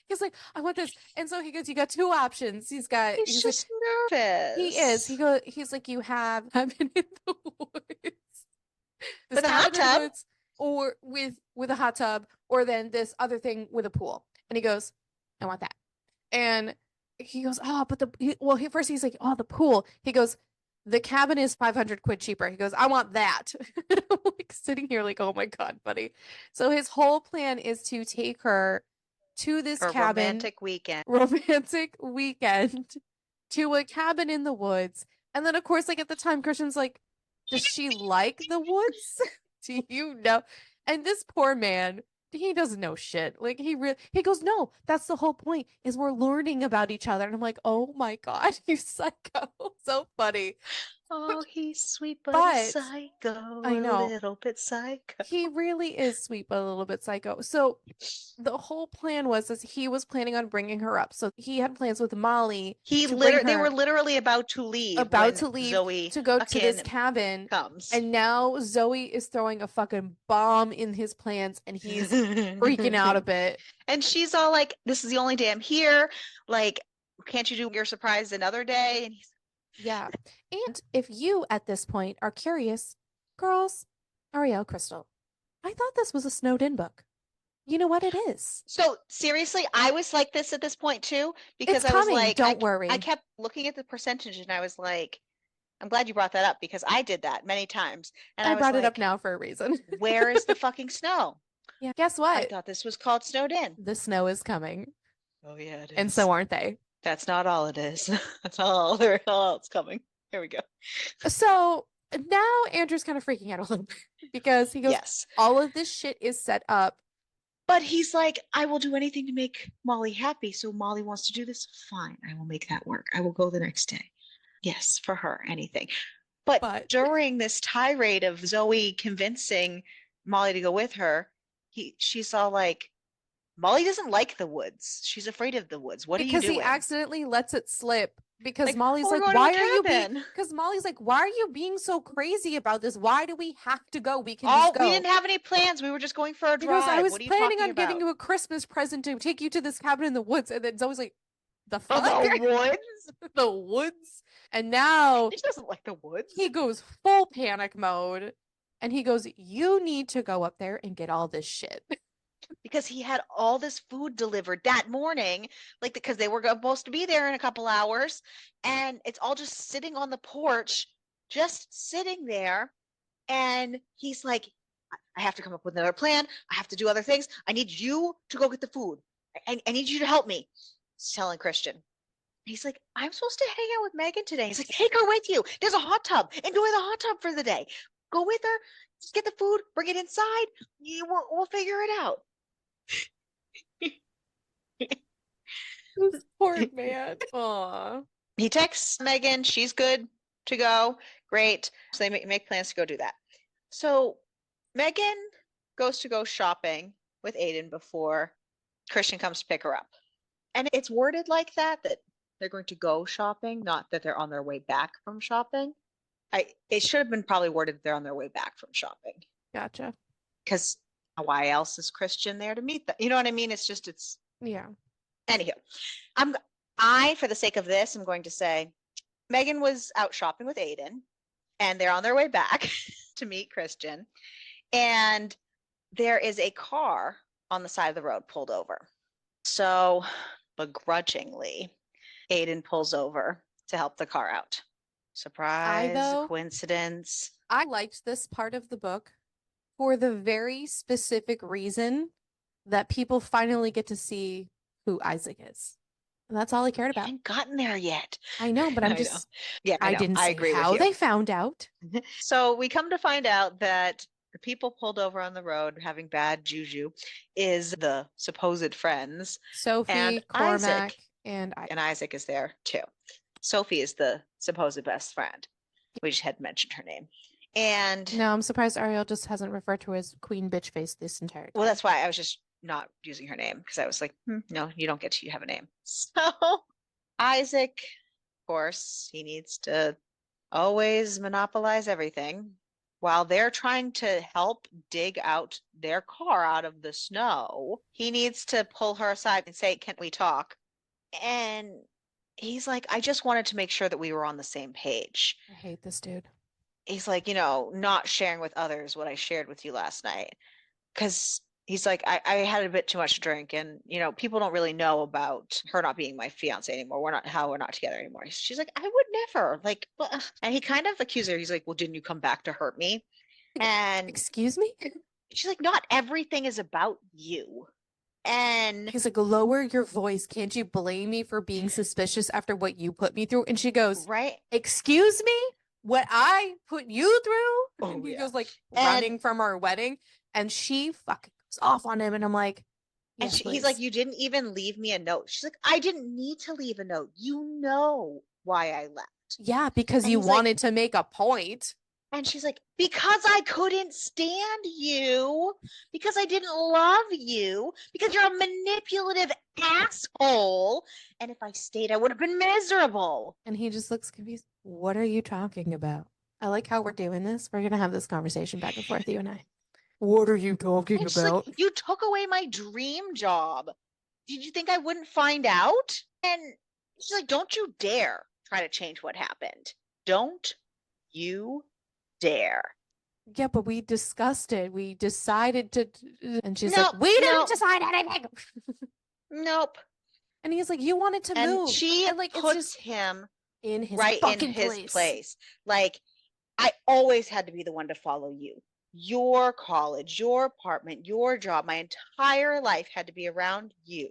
He's like, I want this. And so he goes, you got two options. he's He's like, just he is. nervous. He's like, you have cabin in the woods. This With a hot cabin in the tub. woods or with a hot tub, or then this other thing with a pool. And he goes, I want that. And he goes, oh, but first he's like, oh, the pool. He goes, the cabin is 500 quid cheaper. He goes, I want that. I'm like sitting here like, oh my God, buddy. So his whole plan is to take her to this For a cabin, romantic weekend. romantic weekend, to a cabin in the woods. And then, of course, like at the time, Christian's like, does she like the woods? Do you know? And this poor man, he doesn't know shit. Like he goes, no, that's the whole point is we're learning about each other. And I'm like, oh my God, you psycho. So funny. Oh, he's sweet, but a But psycho, I a know little bit psycho. he really is sweet, but a little bit psycho. So the whole plan was is he was planning on bringing her up. So he had plans with Molly to bring They were her literally about to leave about when to leave Zoe to go to this fucking cabin. comes. And now Zoe is throwing a fucking bomb in his plans and he's freaking out a bit. And she's all like, this is the only day I'm here. Like, can't you do your surprise another day? And he's Yeah. And if you at this point are curious, girls, Ariel, Crystal, I thought this was a snowed in book. You know what it is? so seriously, I was like this at this point too, It's because I was coming. like, Don't I worry. kept looking at the percentage and I was like, I'm glad you brought that up because I did that many times. And I I was brought it up like, now for a reason. where is the fucking snow? Yeah. Guess I what? thought this was called snowed in. The snow is coming. Oh yeah, it And is. so aren't they? That's not all it is. That's all there's all else coming. Here we go. So now Andrew's kind of freaking out a little bit because he goes, Yes. all of this shit is set up. But he's like, I will do anything to make Molly happy. So Molly wants to do this. Fine. I will make that work. I will go the next day. Yes, for her, anything. But But during this tirade of Zoe convincing Molly to go with her, she's all like, Molly doesn't like the woods. She's afraid of the woods. What are you because he doing? accidentally lets it slip because Like, Molly's oh, we're like, going to why are a you being, cabin. because Molly's like, why are you being so crazy about this? Why do we have to go? We can just Oh, we go. didn't have any plans. We were just going for a He goes, I drive. was What are you planning talking on giving about? you a Christmas present to take you to this cabin in the woods. And then Zoe's like, the Oh, fuck? the woods? The woods? And now She doesn't like the woods. he goes full panic mode. And he goes, you need to go up there and get all this shit. Because he had all this food delivered that morning, like because they were supposed to be there in a couple hours, and it's all just sitting on the porch, just sitting there. And he's like, I have to come up with another plan. I have to do other things. I need you to go get the food. I need you to help me. He's telling Christian. He's like, I'm supposed to hang out with Megan today. He's like, take her with you. There's a hot tub. Enjoy the hot tub for the day. Go with her. Just get the food. Bring it inside. We'll figure it out. This poor man. Aw. He texts Megan. She's good to go. Great. So they make plans to go do that. So Megan goes to go shopping with Aiden before Christian comes to pick her up. And it's worded like that they're going to go shopping, not that they're on their way back from shopping. It should have been probably worded that they're on their way back from shopping. Gotcha. Because why else is Christian there to meet them? You know what I mean? Yeah. Anywho. For the sake of this, I'm going to say Megan was out shopping with Aiden and they're on their way back to meet Christian. And there is a car on the side of the road pulled over. So begrudgingly, Aiden pulls over to help the car out. Surprise, coincidence. I liked this part of the book for the very specific reason that people finally get to see who Isaac is. And that's all I cared I about. haven't gotten there yet. I know, but I'm just, yeah, I didn't I see agree how with you. they found out. So we come to find out that the people pulled over on the road having bad juju is the supposed friends. Sophie, and Cormac, Isaac. And Isaac is there too. Sophie is the supposed best friend. We just had mentioned her name. And no, I'm surprised Ariel just hasn't referred to her as Queen Bitch Face this entire time. Well, that's why I was just not using her name because I was like, no, you don't get to have a name. So Isaac, of course, he needs to always monopolize everything while they're trying to help dig out their car out of the snow. He needs to pull her aside and say, can we talk? And he's like, I just wanted to make sure that we were on the same page. I hate this dude. He's like, not sharing with others what I shared with you last night. Because he's like, I had a bit too much to drink, and people don't really know about her not being my fiance anymore. We're not together anymore. She's like, I would never. Like, and he kind of accused her. He's like, well, didn't you come back to hurt me? And excuse me? She's like, not everything is about you. And he's like, lower your voice. Can't you blame me for being suspicious after what you put me through? And she goes, right? Excuse me? What I put you through? Oh, and he yeah. goes like running from our wedding. And she fucking goes off on him. And I'm like, yes, and he's like, you didn't even leave me a note. She's like, I didn't need to leave a note. You know why I left. Yeah, because you wanted to make a point. And she's like, because I couldn't stand you, because I didn't love you, because you're a manipulative asshole. And if I stayed, I would have been miserable. And he just looks confused. What are you talking about? I like how we're doing this. We're going to have this conversation back and forth, you and I. What are you talking about? Like, you took away my dream job. Did you think I wouldn't find out? And She's like, don't you dare try to change what happened. Don't you dare. Yeah, but we discussed it. We decided to, and she's like, Nope, we didn't nope, decide anything. nope. And he's like, you wanted to And move. she And like, it's puts just him in his right in fucking his place. place. Like, I always had to be the one to follow you. Your college, your apartment, your job, my entire life had to be around you.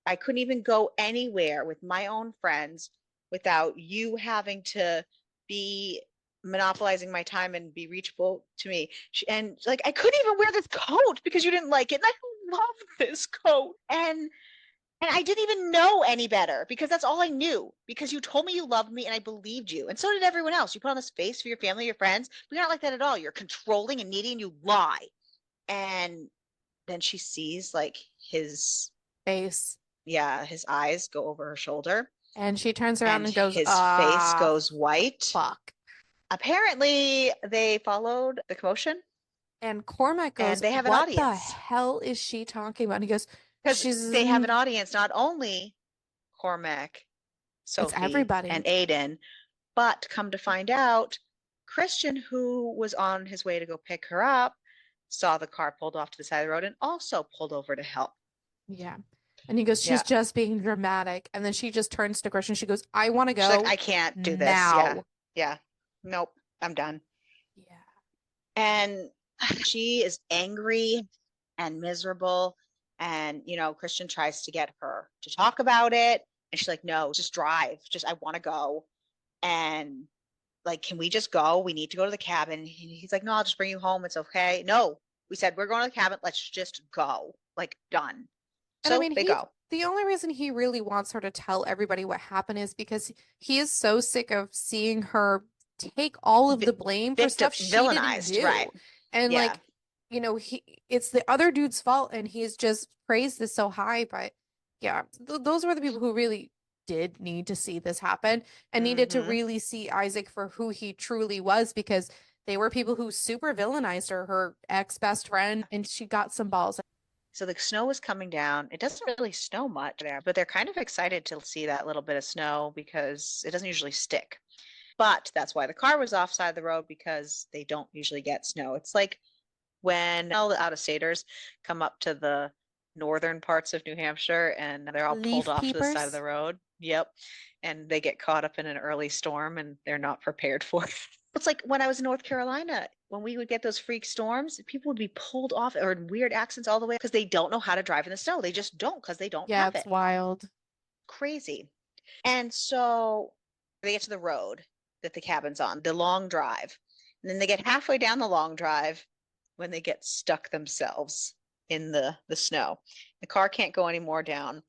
I couldn't even go anywhere with my own friends without you having to be monopolizing my time and be reachable to me. And like, I couldn't even wear this coat because you didn't like it. And I love this coat. And I didn't even know any better because that's all I knew. Because you told me you loved me and I believed you. And so did everyone else. You put on this face for your family, your friends. But you're not like that at all. You're controlling and needy and you lie. And then she sees like his, Face. yeah, his eyes go over her shoulder And she turns around and and goes, his face ah, goes white. fuck. Apparently, they followed the commotion And Cormac and goes, they have an what the audience hell is she talking about? And he goes, because she's, they have an audience, not only Cormac, it's Sophie, and everybody. Aiden. But come to find out, Christian, who was on his way to go pick her up, saw the car pulled off to the side of the road and also pulled over to help. Yeah. And he goes, she's Yeah. just being dramatic. And then she just turns to Christian. She goes, I want to She's like, go I can't do this. Yeah. now. Yeah. Nope. I'm done. Yeah. And she is angry and miserable. And, Christian tries to get her to talk about it. And she's like, no, just drive. Just, I want to go. And like, can we just go? We need to go to the cabin. He's like, no, I'll just bring you home. It's okay. No, we said, we're going to the cabin. Let's just go. Like, done. And I So mean, they go. the only reason he really wants her to tell everybody what happened is because he is so sick of seeing her take all of the blame for Victim, stuff she didn't villainized. do. Right. And Yeah. like, it's the other dude's fault and he's just praised this so high, but yeah, those were the people who really did need to see this happen and needed to Mm-hmm. really see Isaac for who he truly was because they were people who super villainized her ex-best friend, and she got some balls. So the snow is coming down. It doesn't really snow much there, but they're kind of excited to see that little bit of snow because it doesn't usually stick. But that's why the car was offside the road because they don't usually get snow. It's like when all the out-of-staters come up to the northern parts of New Hampshire and they're all pulled Leaf off to the side of peepers. the road. Yep. And they get caught up in an early storm and they're not prepared for it. It's like when I was in North Carolina, when we would get those freak storms, people would be pulled off or in weird accidents all the way because they don't know how to drive in the snow. They just don't because they don't Yeah, have it's it. wild. Crazy. And so they get to the road that the cabin's on, the long drive. And then they get halfway down the long drive when they get stuck themselves in the snow. The car can't go any more down.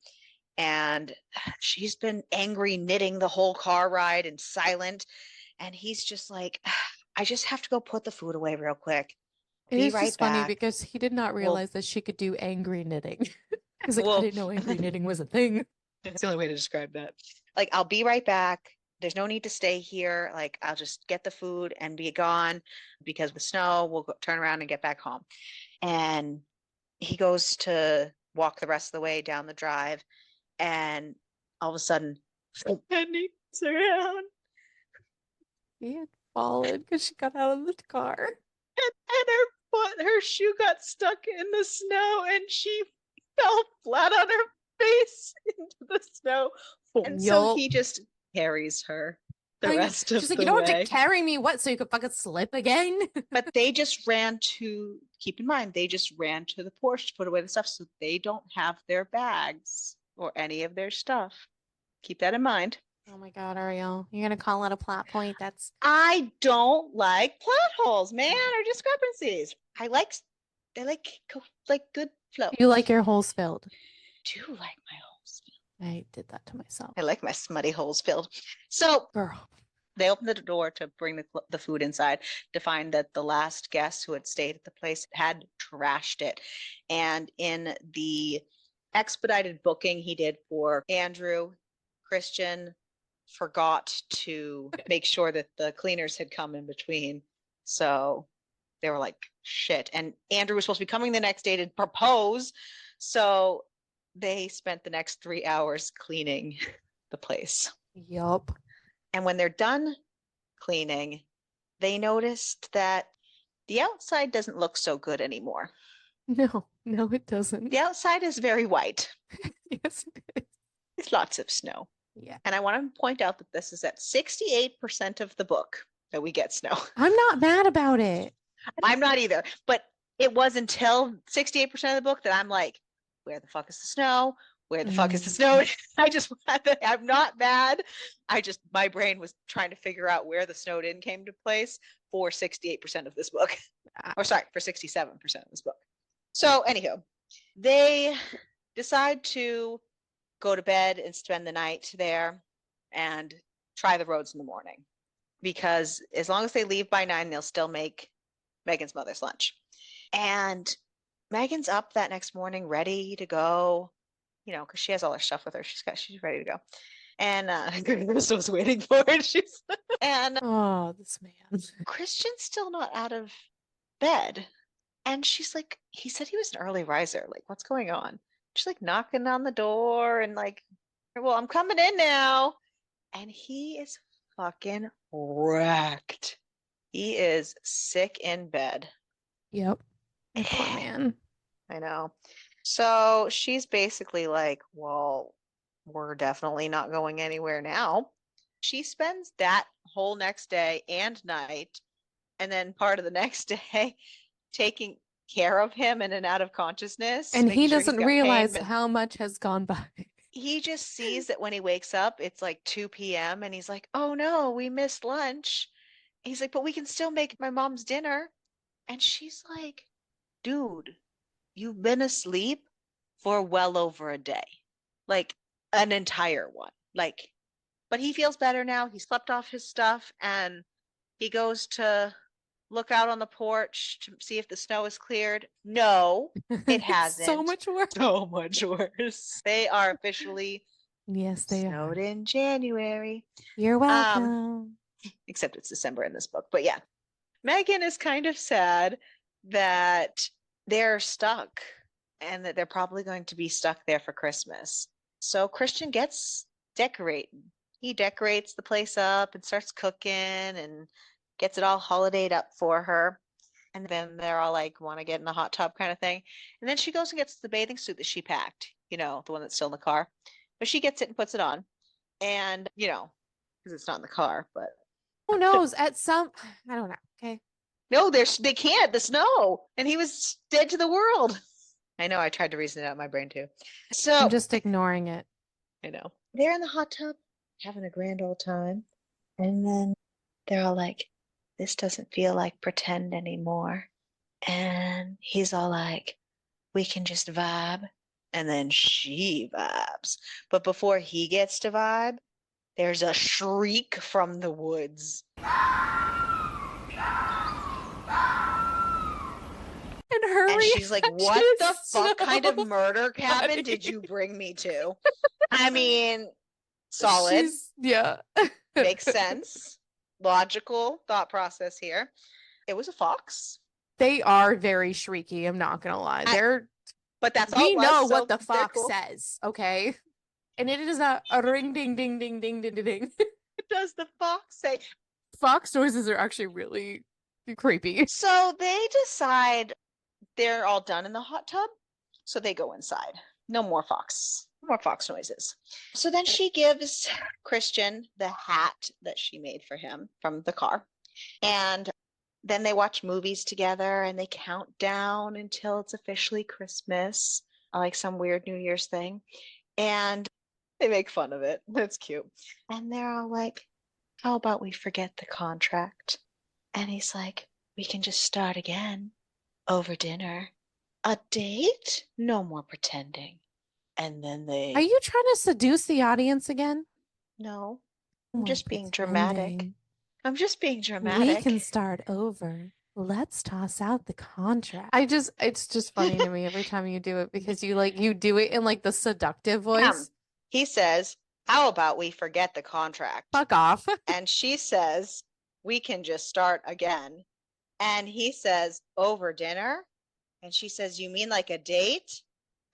And she's been angry, knitting the whole car ride and silent. And he's just like, I just have to go put the food away real quick. I'll It be is right just funny back. because he did not Well, realize that she could do angry knitting. He's like, I well, didn't know angry knitting was a thing. It's the only way to describe that. Like, I'll be right back. There's no need to stay here. Like, I'll just get the food and be gone because the snow, we'll turn around and get back home. And he goes to walk the rest of the way down the drive, and all of a sudden, Penny turns around He had fallen because she got out of the car. and her shoe got stuck in the snow, and she fell flat on her face into the snow. And so Yup. he just carries her the Like, rest she's of like, you the don't have to way. carry me. What? So you could fucking slip again? But they just ran to, keep in mind, they just ran to the porch to put away the stuff so they don't have their bags or any of their stuff. Keep that in mind. Oh my God, Ariel. You're gonna call it a plot point. That's I don't like plot holes, man, or discrepancies. I like good flow. you like your holes filled. Do like my holes. I did that to myself. I like my smutty holes filled. So Girl. they opened the door to bring the food inside to find that the last guest who had stayed at the place had trashed it. And in the expedited booking he did for Andrew, Christian forgot to make sure that the cleaners had come in between. So they were like, shit. And Andrew was supposed to be coming the next day to propose. So they spent the next 3 hours cleaning the place. Yup. And when they're done cleaning, they noticed that the outside doesn't look so good anymore. No, no, it The doesn't. outside is very white. Yes, it is. There's lots of snow. Yeah. And I want to point out that this is at 68% of the book that we get snow. I'm not mad about it. I'm not either, but it was until 68% of the book that I'm like, where the fuck is the snow? Where the fuck is the snow? I'm not bad. My brain was trying to figure out where the snow didn't came to place for 68% of this book. Or sorry, for 67% of this book. So, anywho, they decide to go to bed and spend the night there and try the roads in the morning. Because as long as they leave by 9, they'll still make Megan's mother's lunch. And Megan's up that next morning ready to go, because she has all her stuff with her. She's ready to go. And Crystal was waiting for it. And Oh, this man. Christian's still not out of bed. And she's like, he said he was an early riser. Like, what's going on? She's like knocking on the door and like, well, I'm coming in now. And he is fucking wrecked. He is sick in bed. Yep. Poor man. I know. So she's basically like, well, we're definitely not going anywhere now. She spends that whole next day and night, and then part of the next day, taking care of him in and out of consciousness, And he making sure he's doesn't got pain. realize how much has gone by. He just sees that when he wakes up, it's like 2 p.m. and he's like, oh no, we missed lunch. He's like, but we can still make my mom's dinner. And she's like, dude, you've been asleep for well over a day, like an entire one. Like, but he feels better now. He slept off his stuff and he goes to look out on the porch to see if the snow is cleared. No, it hasn't. So much worse. So much worse. They are officially Yes, they snowed are. in January. You're welcome. Except it's December in this book. But yeah, Megan is kind of sad that they're stuck and that they're probably going to be stuck there for Christmas. So Christian gets decorating. He decorates the place up and starts cooking and gets it all holidayed up for her. And then they're all like, want to get in the hot tub kind of thing. And then she goes and gets the bathing suit that she packed, the one that's still in the car. But she gets it and puts it on. And, because it's not in the car, but Who knows? I don't know. Okay. no, they can't. The snow. And he was dead to the world. I know. I tried to reason it out in my brain too. So I'm just ignoring it. I know. They're in the hot tub having a grand old time. And then they're all like, this doesn't feel like pretend anymore. And he's all like, we can just vibe. And then she vibes. But before he gets to vibe, there's a shriek from the woods. And she's like, what the fuck kind of murder cabin did you bring me to? I mean, solid. Yeah. Makes sense. Logical thought process here. It was a fox. They are very shrieky, I'm not gonna lie. But that's all we it was, know so what the fox cool. says, okay? And it is a ring ding ding ding ding ding ding. What does the fox say? Fox noises are actually really creepy. So they decide they're all done in the hot tub, so they go inside. No more fox noises. So then she gives Christian the hat that she made for him from the car. And then they watch movies together and they count down until it's officially Christmas, like some weird New Year's thing. And they make fun of it. That's cute. And they're all like, how about we forget the contract? And he's like, we can just start again over dinner. A date? No more pretending. And then they... Are you trying to seduce the audience again? No, I'm just being dramatic. I'm just being dramatic. We can start over. Let's toss out the contract. It's just funny to me every time you do it because you do it in like the seductive voice. He says, how about we forget the contract? Fuck off. And she says, we can just start again. And he says, over dinner? And she says, you mean like a date?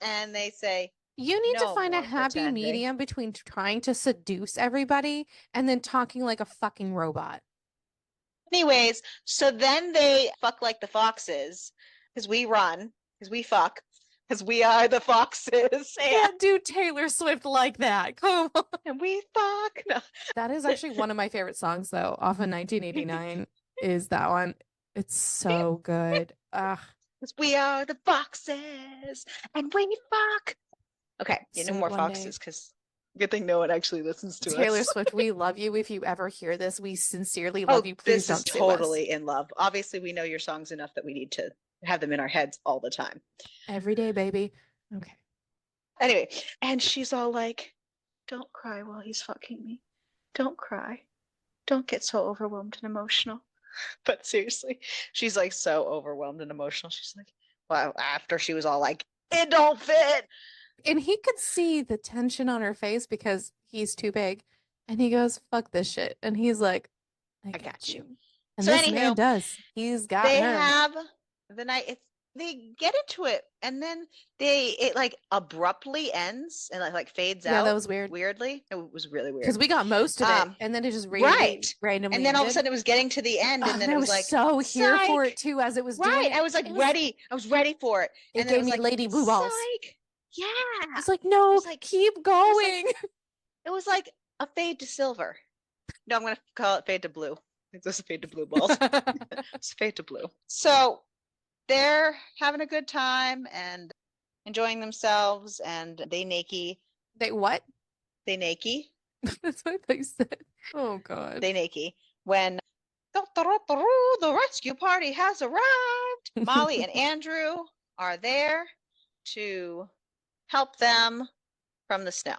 And they say, You need to No find a more happy pretending. medium between trying to seduce everybody and then talking like a fucking robot. Anyways, so then they fuck like the foxes because we run, because we fuck, because we are the foxes, Can't do Taylor Swift like that. Come on. and we fuck. No. That is actually one of my favorite songs, though, off of 1989, is that one. It's so good. Ugh, Because we are the foxes, and we fuck. Okay, no soon more one day. foxes, because good thing no one actually listens to Taylor us. Swift, we love you. If you ever hear this, we sincerely love Oh, you. Please this is don't sue us. totally in love. Obviously, we know your songs enough that we need to have them in our heads all the time. Every day, baby. Okay. Anyway, and she's all like, don't cry while he's fucking me. Don't cry. Don't get so overwhelmed and emotional. But seriously, she's like so overwhelmed and emotional. She's like, well, after she was all like, it don't fit. And he could see the tension on her face because he's too big. And he goes, fuck this shit. And he's like, I I got got you. you. And So this man anywho, does. He's got they her. have the night. They get into it, and then it like abruptly ends and like fades Yeah, that out was weird. weirdly. It was really Because weird. we got most of it. Um, And then it just right. And randomly then all of a ended. sudden it was getting to the end, Oh, and and then I it was was like, so here for it psych. too as it was doing Right. it. I was like It was, ready. I was ready for it. it And then it gave was me like, lady blue balls. psych. Yeah. I was like, It no, was like keep it was like going. it was like a fade to silver. No, I'm gonna call it fade to blue. It's just a fade to blue balls. It's fade to blue. So they're having a good time and enjoying themselves, and They what? they naked, That's what they said. Oh God. they naked when the rescue party has arrived. Molly and Andrew are there to help them from the snow.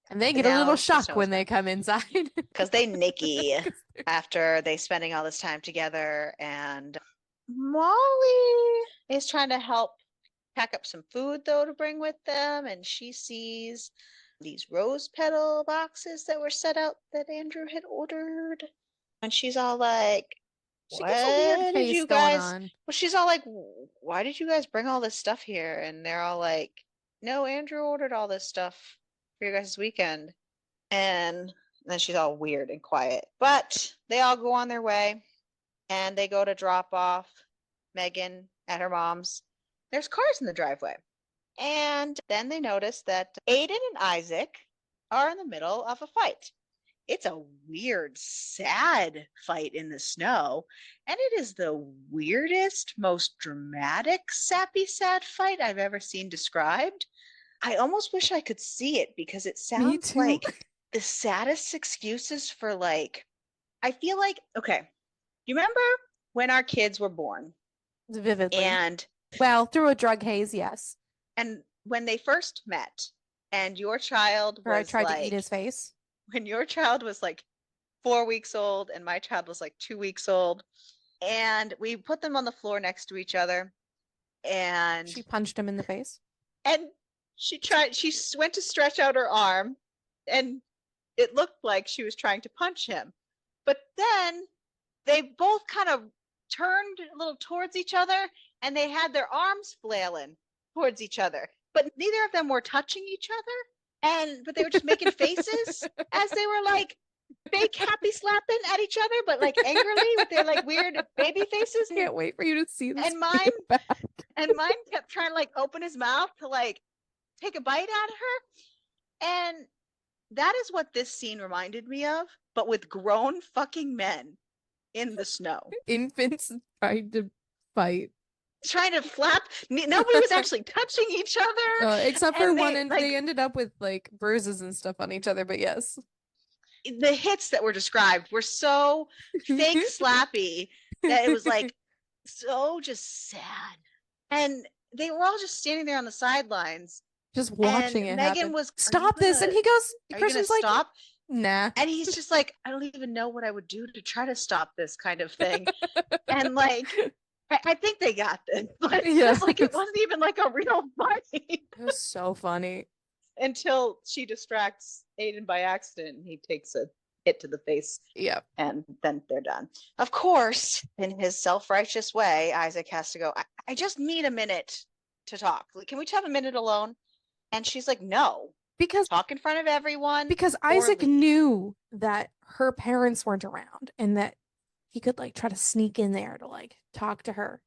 And they get a little Now the shock snow is when they gone come inside. because they naked after they spending all this time together, and Molly is trying to help pack up some food though to bring with them, and she sees these rose petal boxes that were set out that Andrew had ordered, and she's all like, She gets a weird what did face you going guys, on. well, she's all like, why did you guys bring all this stuff here? And they're all like, no, Andrew ordered all this stuff for you guys' weekend. And then she's all weird and quiet, but they all go on their way, and they go to drop off Megan at her mom's. There's cars in the driveway. And then they notice that Aiden and Isaac are in the middle of a fight. It's a weird, sad fight in the snow. And it is the weirdest, most dramatic, sappy, sad fight I've ever seen described. I almost wish I could see it because it Me sounds too. like the saddest excuses for like, I feel like, okay, you remember when our kids were born Vividly. and Well, through a drug haze, yes. when they first met and your child Or I was tried to eat like his face. when your child was like 4 weeks old and my child was like 2 weeks old, and we put them on the floor next to each other, She and punched him in the face. and she went to stretch out her arm, and it looked like she was trying to punch him, but then they both kind of turned a little towards each other, and they had their arms flailing towards each other, but neither of them were touching each other, and but they were just making faces as they were like fake happy slapping at each other, but like angrily with their like weird baby faces. Can't wait for you to see this And video back. mine kept trying to like open his mouth to like take a bite out of her. And that is what this scene reminded me of, but with grown fucking men in the snow. Infants trying to fight. Trying to flap. Nobody was actually touching each other. Except for And one, they and like they ended up with like bruises and stuff on each other, but yes. the hits that were described were so fake slappy that it was like so just sad. And they were all just standing there on the sidelines. Just And watching it Megan happen. was, Stop this. And he goes, are you gonna Christian's like, stop? nah. And he's just like, I don't even know what I would do to try to stop this kind of thing. And like, I think they got this. But Yeah. it's like it wasn't even like a real fight It was so funny. until she distracts Aiden by accident and he takes a hit to the face. Yeah. And then they're done. Of course, in his self-righteous way, Isaac has to go, I just need a minute to talk. Can we have a minute alone? And she's like, no, because talk in front of everyone because or Isaac leave. knew that her parents weren't around and that he could like try to sneak in there to like talk to her.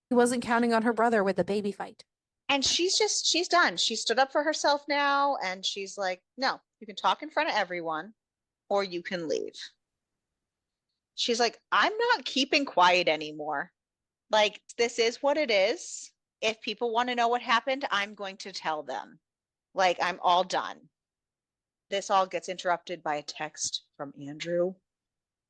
He wasn't counting on her brother with the baby fight. And she's done. She stood up for herself now. And she's like, no, you can talk in front of everyone or you can leave. She's like, I'm not keeping quiet anymore. Like, this is what it is. If people want to know what happened, I'm going to tell them. Like, I'm all done. This all gets interrupted by a text from Andrew.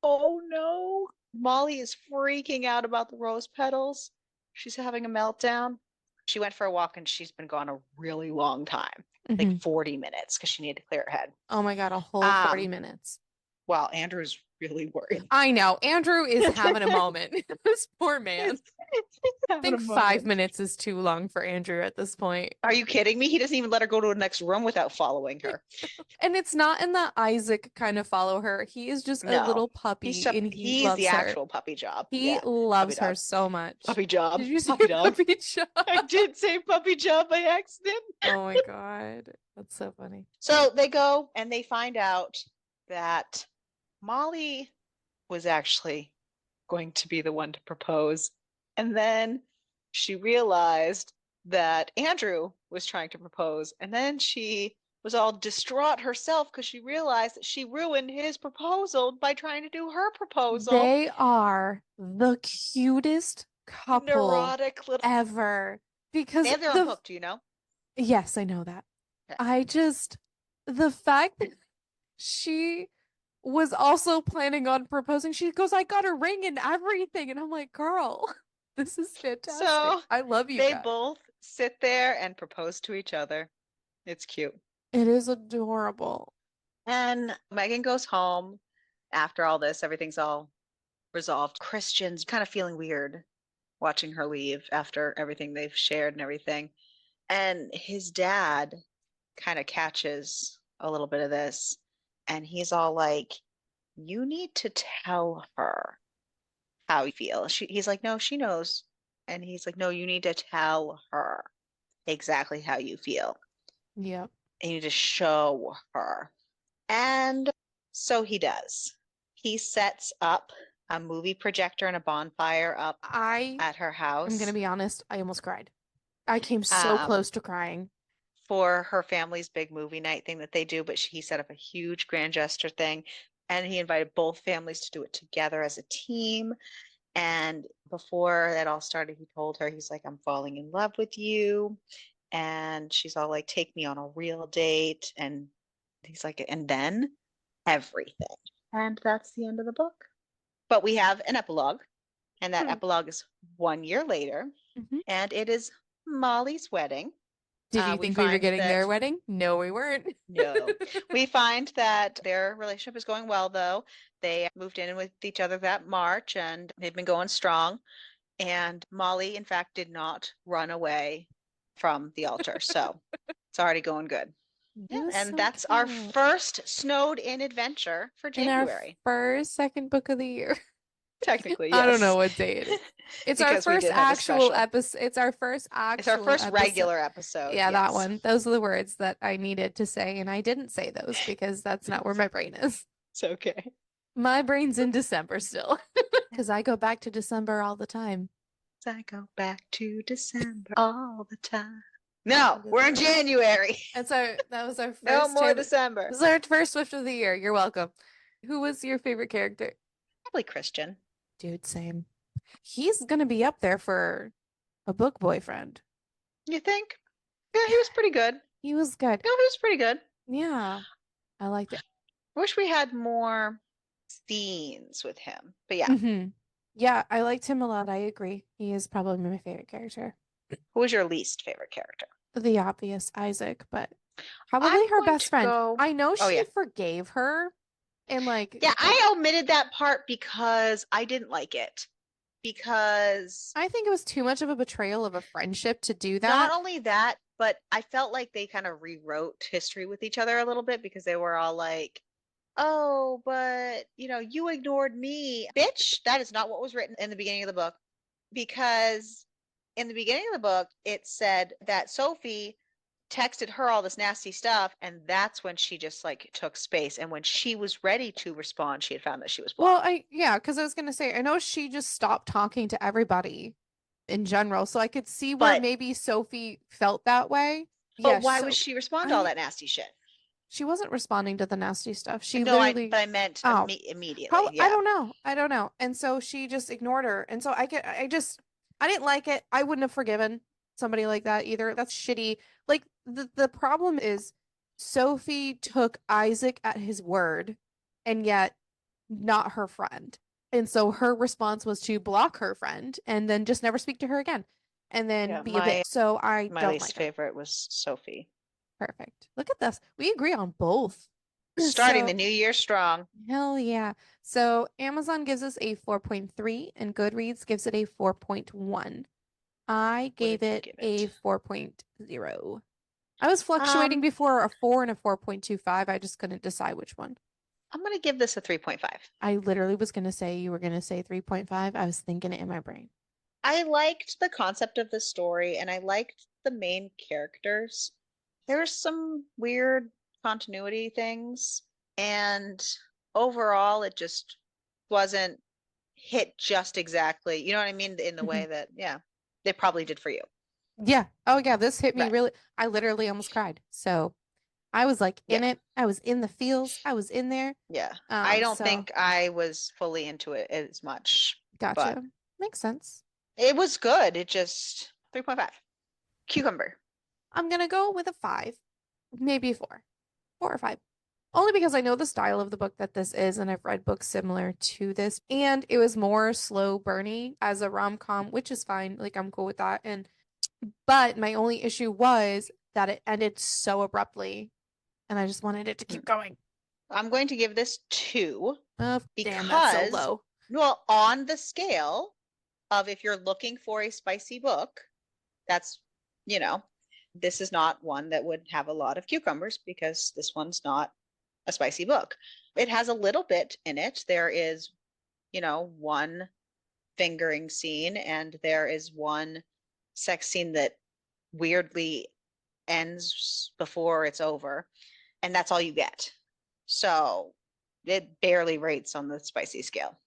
Oh no. Molly is freaking out about the rose petals. She's having a meltdown. She went for a walk and she's been gone a really long time, like Mhm. 40 minutes, because she needed to clear her head. Oh my God, a whole 40 Um, minutes. well, Andrew's really worried. I know. Andrew is having a moment. This poor man. He's I having a think 5 moment. minutes is too long for Andrew at this point. Are you kidding me? He doesn't even let her go to the next room without following her. And it's not in the Isaac kind of follow her. He is just a No, little puppy and he he's the loves her. actual puppy job. He Yeah, puppy loves her dog. so much. Puppy job. Did you say Puppy dog. puppy job? I did say puppy job by accident. Oh my God. That's so funny. So they go and they find out that Molly was actually going to be the one to propose. And then she realized that Andrew was trying to propose. And then she was all distraught herself because she realized that she ruined his proposal by trying to do her proposal. They are the cutest couple Neurotic little. ever They because have their own book, do you know? yes, I know that. Okay. I just, the fact that she was also planning on proposing, she goes, I got a ring and everything. And I'm like, girl, this is fantastic. So I love you they guys. both sit there and propose to each other. It's cute. It is adorable. And Megan goes home after all this, everything's all resolved. Christian's kind of feeling weird watching her leave after everything they've shared and everything. And his dad kind of catches a little bit of this. And he's all like, you need to tell her how you feel. He's like, no, she knows. And he's like, no, you need to tell her exactly how you feel. Yep. And you need to show her. And so he does. He sets up a movie projector and a bonfire up I at her am gonna house be honest, I almost cried. I came so um, close to crying. for her family's big movie night thing that they do. But he set up a huge grand gesture thing, and he invited both families to do it together as a team. And before that all started, he told her, he's like, I'm falling in love with you. And she's all like, take me on a real date. And he's like, and then everything. And that's the end of the book. But we have an epilogue, and that Hmm. epilogue is 1 year later, Mhm. and it is Molly's wedding. Did you We think we were find getting their that wedding? No, we weren't. no, we find that their relationship is going well, though. They moved in with each other that March, and they've been going strong. And Molly, in fact, did not run away from the altar, so it's already going good. It Yeah, was and so that's our cute. first snowed in adventure for In our January. first second book of the year. Technically, I don't know yes, what day it is. It's our because we first did have a actual special. episode. It's our first It's our actual first episode. regular episode. Yeah, that Yes, one. Those are the words that I needed to say, and I didn't say those because that's not where my brain is. it's okay. My brain's in December still because I go back to December all the time. I go back to December all the time. No, we're in January. That was our No first more Taylor. December. This is our first Swift of the year. You're welcome. Who was your favorite character? Probably Christian. Dude, same. He's gonna be up there for a book boyfriend. You think? Yeah, Yeah, he was pretty good. he was good. No, he was pretty good. Yeah, I liked it. I wish we had more scenes with him. But yeah, Yeah, I liked him a lot. I agree. He is probably my favorite character. who was your least favorite character? The obvious Isaac, but I'm probably her going best to friend. go. I know Oh she yeah. forgave her and like Yeah, I omitted that part because I didn't like it. Because I think it was too much of a betrayal of a friendship to do not that. only that, but I felt like they kind of rewrote history with each other a little bit because they were all like, oh, but you ignored me. Bitch, that is not what was written in the beginning of the book. Because in the beginning of the book, it said that Sophie texted her all this nasty stuff, and that's when she just like took space. And when she was ready to respond, she had found that she was Well, blocked. yeah, because I was gonna say, I know she just stopped talking to everybody in general, so I could see where But maybe Sophie felt that way. but Yes, why would so she respond to all I that nasty shit? she wasn't responding to the nasty stuff. She No, literally, I meant oh, immediately. probably I Yeah. don't know. I don't know. And so she just ignored her. And so I didn't like it. I wouldn't have forgiven somebody like that either. That's shitty. Like the problem is Sophie took Isaac at his word and yet not her friend. And so her response was to block her friend and then just never speak to her again and then Yeah, be a bitch. So I my don't least like her. favorite was Sophie. Perfect. Look at this. We agree on both. Starting the So new year strong. hell yeah. So Amazon gives us a 4.3 and Goodreads gives it a 4.1. I What gave did you it give a it? 4.0. I was fluctuating Um, before a 4 and a 4.25. I just couldn't decide which one. I'm gonna give this a 3.5. I literally was going to say you were going to say 3.5. I was thinking it in my brain. I liked the concept of the story and I liked the main characters. There's some weird continuity things, and overall, it just wasn't hit just exactly. You know what I mean? In the way Mhm. that, yeah, they probably did for you. Yeah. Oh yeah, this hit me Right. really. I literally almost cried. So I was like Yeah. in it. I was in the feels. I was in there. Yeah. I don't So think I was fully into it as much, but gotcha. Makes sense. it was good. It just 3.5. Cucumber. I'm gonna go with a 5, maybe a 4, 4 or 5. Only because I know the style of the book that this is, and I've read books similar to this, and it was more slow burny as a rom-com, which is fine. Like I'm cool with that. And but my only issue was that it ended so abruptly, and I just wanted it to Hmm. keep going. I'm going to give this 2 Oh, damn, that's so because, low. well, on the scale of if you're looking for a spicy book, that's, you know, this is not one that would have a lot of cucumbers because this one's not a spicy book. It has a little bit in it. There is, one fingering scene and there is one sex scene that weirdly ends before it's over, and that's all you get. So it barely rates on the spicy scale.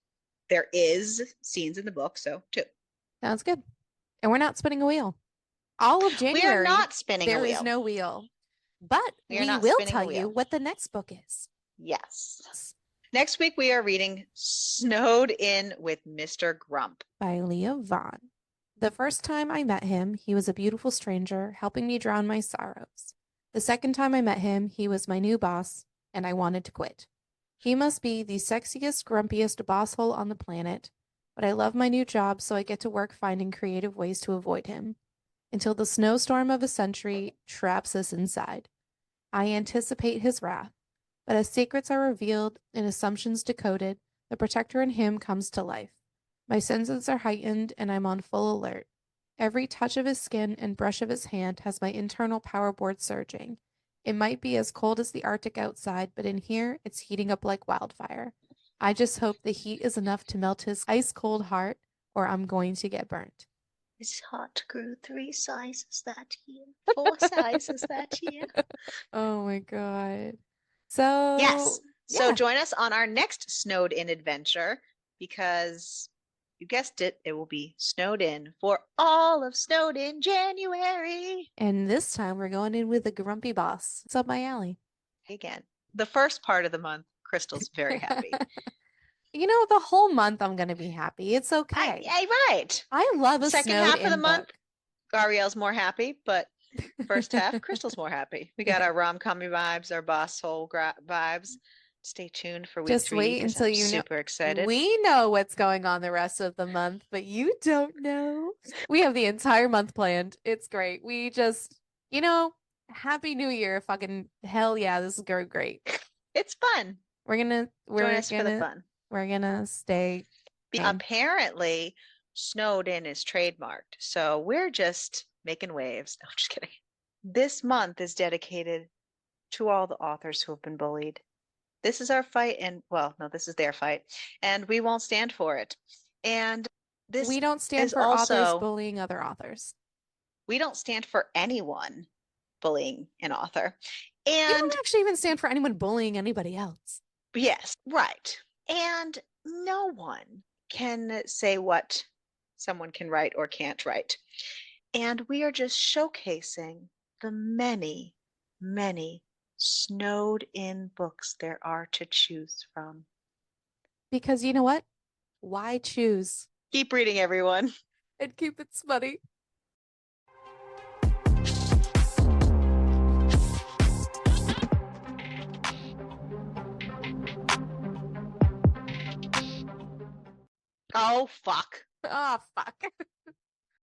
There is scenes in the book, so 2. Sounds good. And we're not spinning a wheel. All of We are January, not spinning a there is wheel. no wheel, but We are we not will spinning tell a you wheel. what the next book is. Yes. Next week, we are reading Snowed In with Mr. Grump. By Leah Vaughn. The first time I met him, he was a beautiful stranger, helping me drown my sorrows. The second time I met him, he was my new boss, and I wanted to quit. He must be the sexiest, grumpiest boss hole on the planet, but I love my new job, so I get to work finding creative ways to avoid him. Until the snowstorm of a century traps us inside. I anticipate his wrath, but as secrets are revealed and assumptions decoded, the protector in him comes to life. My senses are heightened and I'm on full alert. Every touch of his skin and brush of his hand has my internal power board surging. It might be as cold as the Arctic outside, but in here it's heating up like wildfire. I just hope the heat is enough to melt his ice cold heart, or I'm going to get burnt. His heart grew 3 sizes that year, 4 sizes that year. Oh my God. Yes. So, So yeah. join us on our next Snowed In adventure because you guessed it, it will be snowed in for all of Snowed In January. And this time we're going in with a grumpy boss. It's up my alley. Again, the first part of the month, Crystal's very happy. The whole month I'm going to be happy. It's okay. Right. I love a Second snowed half of the in month, book. Gariel's more happy, but first half, Crystal's more happy. We got Yeah. our rom-com vibes, our boss hole vibes. Stay tuned for week Just 3 wait because until I'm you know. super excited. We know what's going on the rest of the month, but you don't know. We have the entire month planned. It's great. We just, you know, Happy New Year. Fucking hell yeah, this is going great. It's fun. We're gonna, Join we're us for the gonna, fun. we're gonna stay sane. Apparently, snowed in is trademarked, so we're just making waves. No, I'm just kidding. This month is dedicated to all the authors who have been bullied. This is our fight, and well, no, this is their fight, and we won't stand for it. And this We don't stand is for authors also, bullying other authors. we don't stand for anyone bullying an author. You And don't actually even stand for anyone bullying anybody else. yes, right. And no one can say what someone can write or can't write. And we are just showcasing the many, many snowed in books there are to choose from. Because you know what? Why choose? Keep reading, everyone. And keep it smutty. Oh, fuck. Oh, fuck.